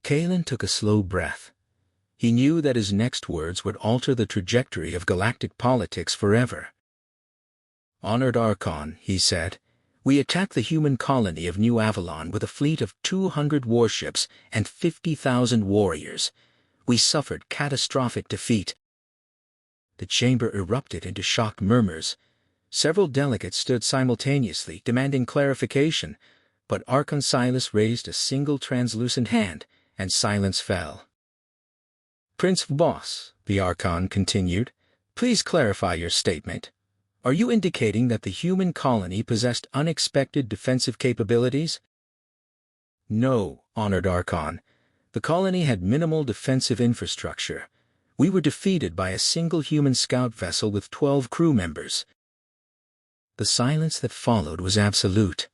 Kalen took a slow breath. He knew that his next words would alter the trajectory of galactic politics forever. "Honored Archon," he said, We attacked the human colony of New Avalon with a fleet of 200 warships and 50,000 warriors. We suffered catastrophic defeat." The chamber erupted into shocked murmurs. Several delegates stood simultaneously, demanding clarification, but Archon Silas raised a single translucent hand, and silence fell. "Prince Voss," the Archon continued, "please clarify your statement. Are you indicating that the human colony possessed unexpected defensive capabilities?" "No, Honored Archon. The colony had minimal defensive infrastructure. We were defeated by a single human scout vessel with 12 crew members." The silence that followed was absolute.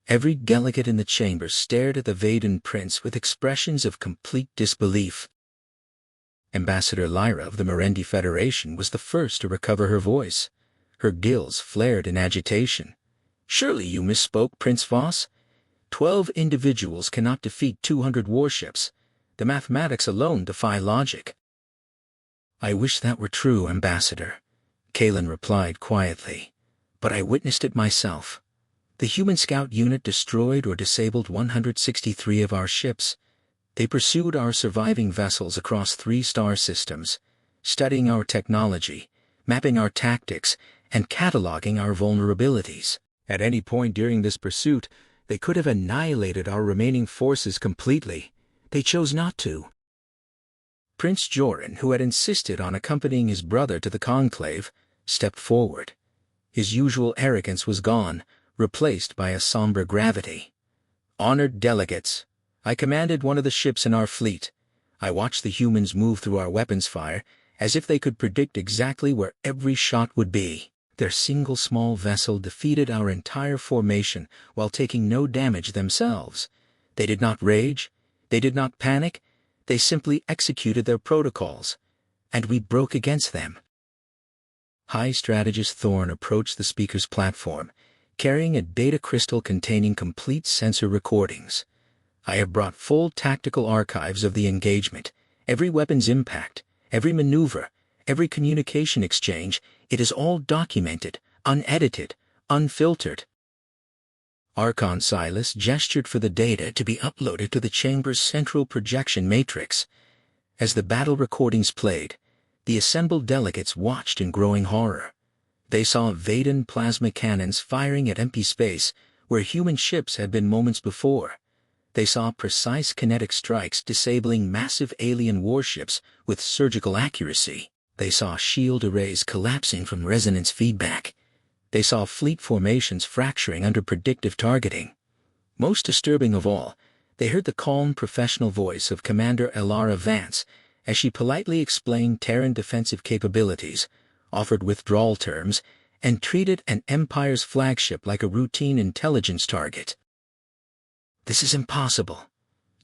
Every delegate in the chamber stared at the Vadin prince with expressions of complete disbelief. Ambassador Lyra of the Merendi Federation was the first to recover her voice. Her gills flared in agitation. "Surely you misspoke, Prince Voss. 12 individuals cannot defeat 200 warships. The mathematics alone defy logic." "I wish that were true, Ambassador," Kalen replied quietly. "But I witnessed it myself. The human scout unit destroyed or disabled 163 of our ships. They pursued our surviving vessels across 3 star systems, studying our technology, mapping our tactics, and cataloging our vulnerabilities. At any point during this pursuit, they could have annihilated our remaining forces completely. They chose not to." Prince Joran, who had insisted on accompanying his brother to the conclave, stepped forward. His usual arrogance was gone, replaced by a somber gravity. "Honored delegates, I commanded one of the ships in our fleet. I watched the humans move through our weapons fire as if they could predict exactly where every shot would be. Their single small vessel defeated our entire formation while taking no damage themselves. They did not rage, they did not panic, they simply executed their protocols, and we broke against them." High Strategist Thorne approached the speaker's platform, carrying a data crystal containing complete sensor recordings. "I have brought full tactical archives of the engagement, every weapon's impact, every maneuver, every communication exchange. It is all documented, unedited, unfiltered." Archon Silas gestured for the data to be uploaded to the chamber's central projection matrix. As the battle recordings played, the assembled delegates watched in growing horror. They saw Vadin plasma cannons firing at empty space where human ships had been moments before. They saw precise kinetic strikes disabling massive alien warships with surgical accuracy. They saw shield arrays collapsing from resonance feedback. They saw fleet formations fracturing under predictive targeting. Most disturbing of all, they heard the calm professional voice of Commander Elara Vance as she politely explained Terran defensive capabilities, offered withdrawal terms, and treated an Empire's flagship like a routine intelligence target. "This is impossible,"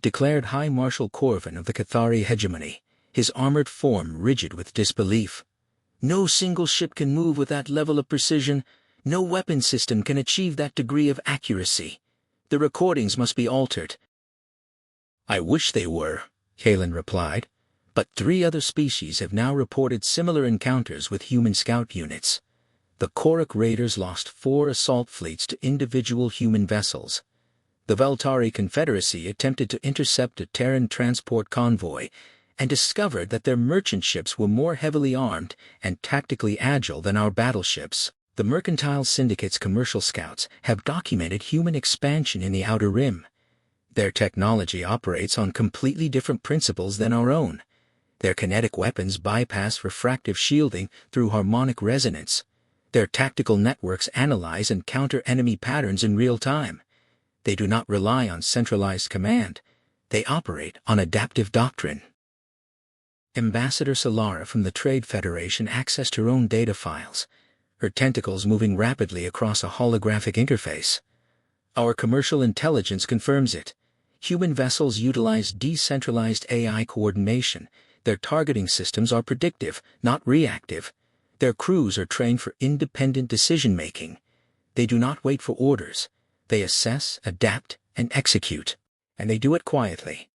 declared High Marshal Corvin of the Cathari hegemony, his armored form rigid with disbelief. "No single ship can move with that level of precision. No weapon system can achieve that degree of accuracy. The recordings must be altered." "I wish they were," Kalen replied, "but 3 other species have now reported similar encounters with human scout units. The Korok raiders lost 4 assault fleets to individual human vessels. The Veltari Confederacy attempted to intercept a Terran transport convoy and discovered that their merchant ships were more heavily armed and tactically agile than our battleships. The Mercantile Syndicate's commercial scouts have documented human expansion in the Outer Rim. Their technology operates on completely different principles than our own. Their kinetic weapons bypass refractive shielding through harmonic resonance. Their tactical networks analyze and counter enemy patterns in real time. They do not rely on centralized command. They operate on adaptive doctrine." Ambassador Solara from the Trade Federation accessed her own data files, her tentacles moving rapidly across a holographic interface. "Our commercial intelligence confirms it. Human vessels utilize decentralized AI coordination. Their targeting systems are predictive, not reactive. Their crews are trained for independent decision-making. They do not wait for orders. They assess, adapt, and execute. And they do it quietly."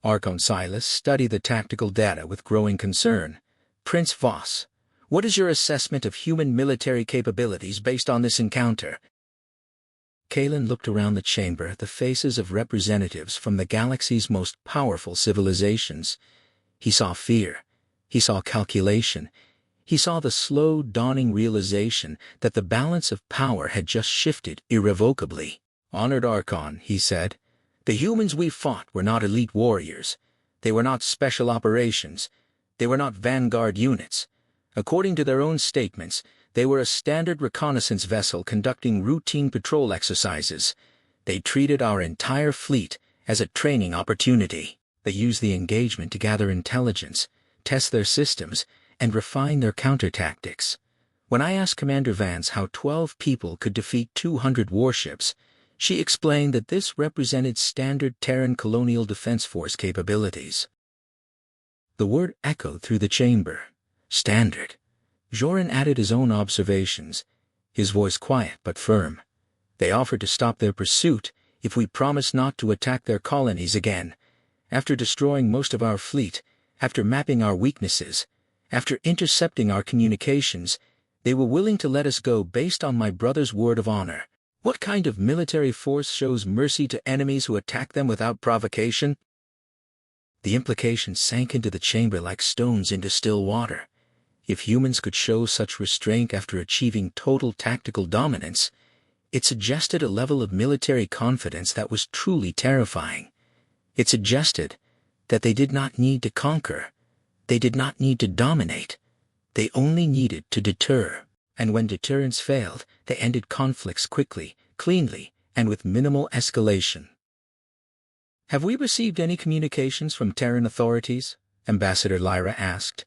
Archon Silas studied the tactical data with growing concern. "Prince Voss, what is your assessment of human military capabilities based on this encounter?" Kalen looked around the chamber at the faces of representatives from the galaxy's most powerful civilizations. He saw fear. He saw calculation. He saw the slow dawning realization that the balance of power had just shifted irrevocably. "Honored Archon," he said, "the humans we fought were not elite warriors. They were not special operations. They were not Vanguard units. According to their own statements, they were a standard reconnaissance vessel conducting routine patrol exercises. They treated our entire fleet as a training opportunity. They used the engagement to gather intelligence, test their systems, and refine their counter-tactics. When I asked Commander Vance how 12 people could defeat 200 warships, she explained that this represented standard Terran Colonial Defense Force capabilities." The word echoed through the chamber. Standard. Joran added his own observations, his voice quiet but firm. "They offered to stop their pursuit if we promised not to attack their colonies again. After destroying most of our fleet, after mapping our weaknesses, after intercepting our communications, they were willing to let us go based on my brother's word of honor. What kind of military force shows mercy to enemies who attack them without provocation?" The implications sank into the chamber like stones into still water. If humans could show such restraint after achieving total tactical dominance, it suggested a level of military confidence that was truly terrifying. It suggested that they did not need to conquer. They did not need to dominate. They only needed to deter. And when deterrence failed, they ended conflicts quickly, cleanly, and with minimal escalation. "Have we received any communications from Terran authorities?" Ambassador Lyra asked.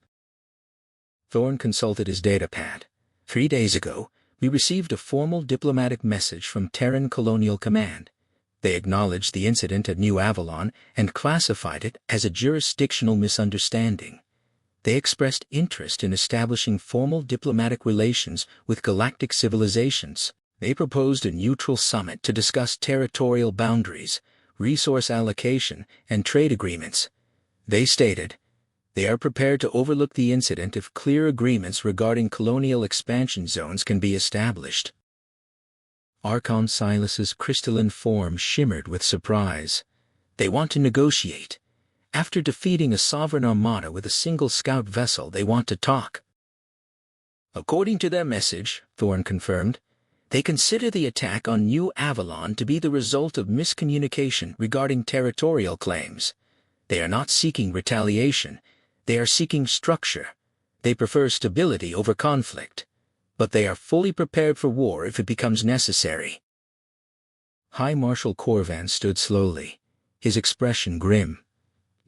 Thorn consulted his datapad. 3 days ago, we received a formal diplomatic message from Terran Colonial Command. They acknowledged the incident at New Avalon and classified it as a jurisdictional misunderstanding. They expressed interest in establishing formal diplomatic relations with galactic civilizations. They proposed a neutral summit to discuss territorial boundaries, resource allocation, and trade agreements. They stated, they are prepared to overlook the incident if clear agreements regarding colonial expansion zones can be established. Archon Silas's crystalline form shimmered with surprise. They want to negotiate. After defeating a sovereign armada with a single scout vessel, they want to talk. According to their message, Thorn confirmed, they consider the attack on New Avalon to be the result of miscommunication regarding territorial claims. They are not seeking retaliation. They are seeking structure. They prefer stability over conflict. But they are fully prepared for war if it becomes necessary. High Marshal Corvan stood slowly, his expression grim.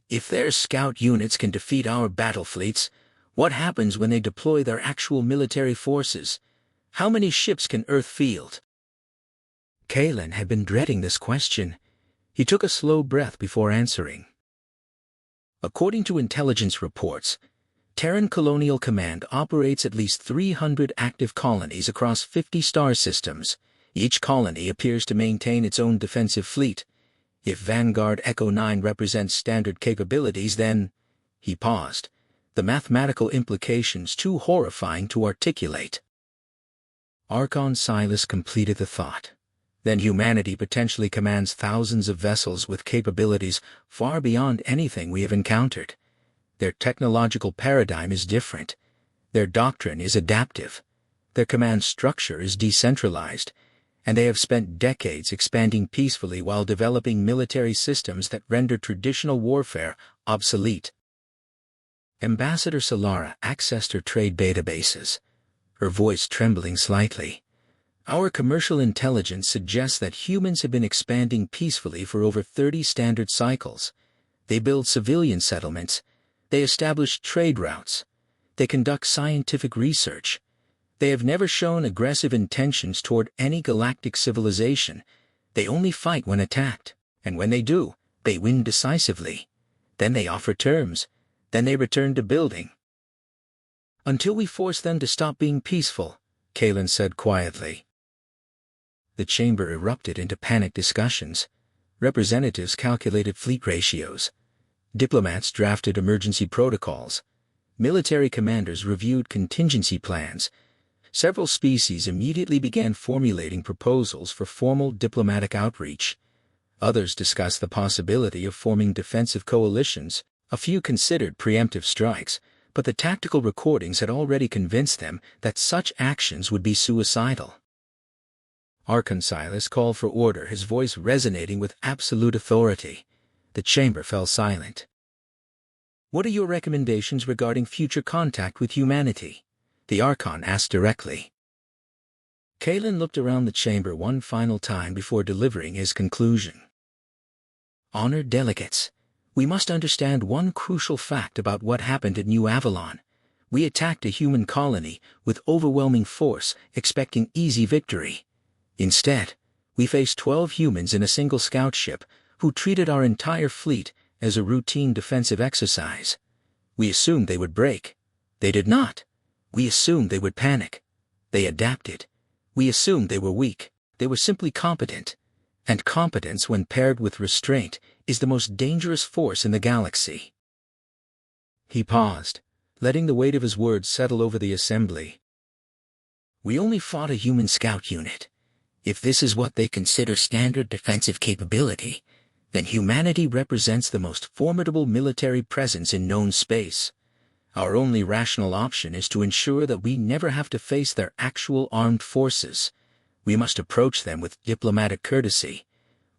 If their scout units can defeat our battle fleets, what happens when they deploy their actual military forces? How many ships can Earth field? Kalen had been dreading this question. He took a slow breath before answering. According to intelligence reports, Terran Colonial Command operates at least 300 active colonies across 50 star systems. Each colony appears to maintain its own defensive fleet. If Vanguard Echo-9 represents standard capabilities, then... He paused, the mathematical implications too horrifying to articulate. Archon Silas completed the thought. Then humanity potentially commands thousands of vessels with capabilities far beyond anything we have encountered. Their technological paradigm is different. Their doctrine is adaptive. Their command structure is decentralized. And they have spent decades expanding peacefully while developing military systems that render traditional warfare obsolete. Ambassador Solara accessed her trade databases, her voice trembling slightly. Our commercial intelligence suggests that humans have been expanding peacefully for over 30 standard cycles. They build civilian settlements. They establish trade routes. They conduct scientific research. They have never shown aggressive intentions toward any galactic civilization. They only fight when attacked, and when they do, they win decisively. Then they offer terms. Then they return to building. Until we force them to stop being peaceful, Kalen said quietly. The chamber erupted into panicked discussions. Representatives calculated fleet ratios. Diplomats drafted emergency protocols. Military commanders reviewed contingency plans. several species immediately began formulating proposals for formal diplomatic outreach. Others discussed the possibility of forming defensive coalitions. A few considered preemptive strikes, but the tactical recordings had already convinced them that such actions would be suicidal. Archon called for order, his voice resonating with absolute authority. The chamber fell silent. "What are your recommendations regarding future contact with humanity?" the Archon asked directly. Kalen looked around the chamber one final time before delivering his conclusion. "Honored delegates, we must understand one crucial fact about what happened at New Avalon. We attacked a human colony with overwhelming force, expecting easy victory. Instead, we faced 12 humans in a single scout ship who treated our entire fleet as a routine defensive exercise. We assumed they would break. They did not. We assumed they would panic. They adapted. We assumed they were weak. They were simply competent. And competence, when paired with restraint, is the most dangerous force in the galaxy." He paused, letting the weight of his words settle over the assembly. "We only fought a human scout unit. If this is what they consider standard defensive capability, then humanity represents the most formidable military presence in known space. Our only rational option is to ensure that we never have to face their actual armed forces. We must approach them with diplomatic courtesy.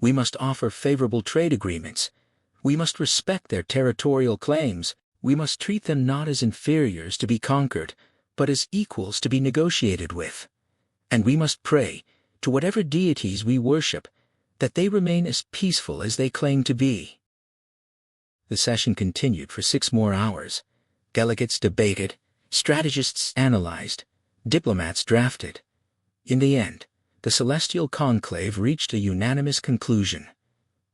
We must offer favorable trade agreements. We must respect their territorial claims. We must treat them not as inferiors to be conquered, but as equals to be negotiated with. And we must pray, to whatever deities we worship, that they remain as peaceful as they claim to be." The session continued for 6 more hours. Delegates debated, strategists analyzed, diplomats drafted. In the end, the Celestial Conclave reached a unanimous conclusion.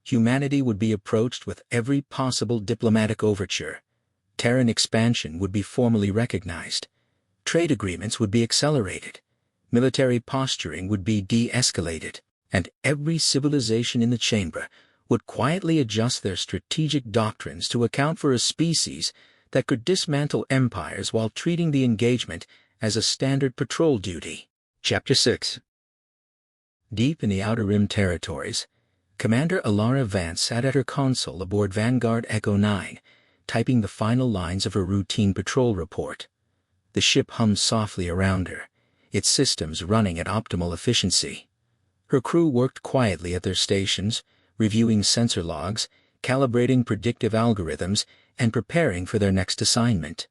Humanity would be approached with every possible diplomatic overture. Terran expansion would be formally recognized. Trade agreements would be accelerated. Military posturing would be de-escalated. And every civilization in the chamber would quietly adjust their strategic doctrines to account for a species that could dismantle empires while treating the engagement as a standard patrol duty. Chapter 6. Deep in the Outer Rim territories, Commander Elara Vance sat at her console aboard Vanguard Echo-9, typing the final lines of her routine patrol report. The ship hummed softly around her, its systems running at optimal efficiency. Her crew worked quietly at their stations, reviewing sensor logs, calibrating predictive algorithms, and preparing for their next assignment.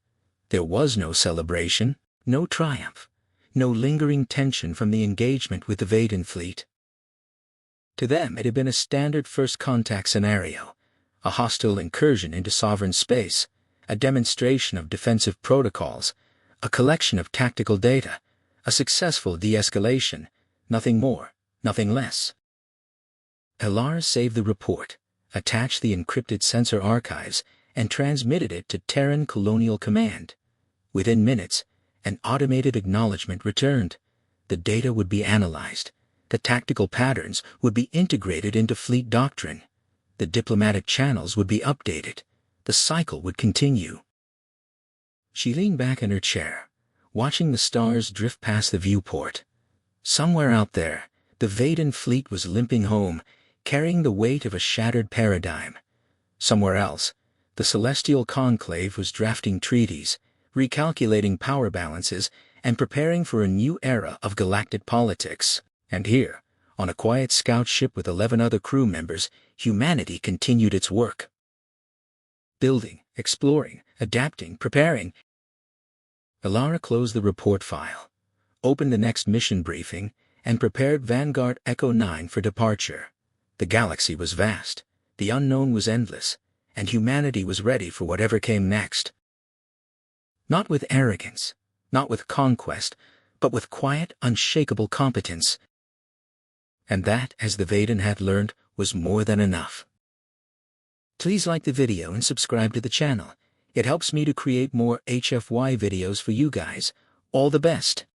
There was no celebration, no triumph, no lingering tension from the engagement with the Vadin fleet. To them it had been a standard first contact scenario, a hostile incursion into sovereign space, a demonstration of defensive protocols, a collection of tactical data, a successful de-escalation, nothing more, nothing less. Elara saved the report, attached the encrypted sensor archives, and transmitted it to Terran Colonial Command. Within minutes, an automated acknowledgement returned. The data would be analyzed. The tactical patterns would be integrated into fleet doctrine. The diplomatic channels would be updated. The cycle would continue. She leaned back in her chair, watching the stars drift past the viewport. Somewhere out there, the Vadin fleet was limping home, carrying the weight of a shattered paradigm. Somewhere else, the Celestial Conclave was drafting treaties, recalculating power balances, and preparing for a new era of galactic politics. And here, on a quiet scout ship with 11 other crew members, humanity continued its work. Building, exploring, adapting, preparing. Elara closed the report file, opened the next mission briefing, and prepared Vanguard Echo-9 for departure. The galaxy was vast, the unknown was endless, and humanity was ready for whatever came next. Not with arrogance, not with conquest, but with quiet, unshakable competence. And that, as the Vadin had learned, was more than enough. Please like the video and subscribe to the channel. It helps me to create more HFY videos for you guys. All the best.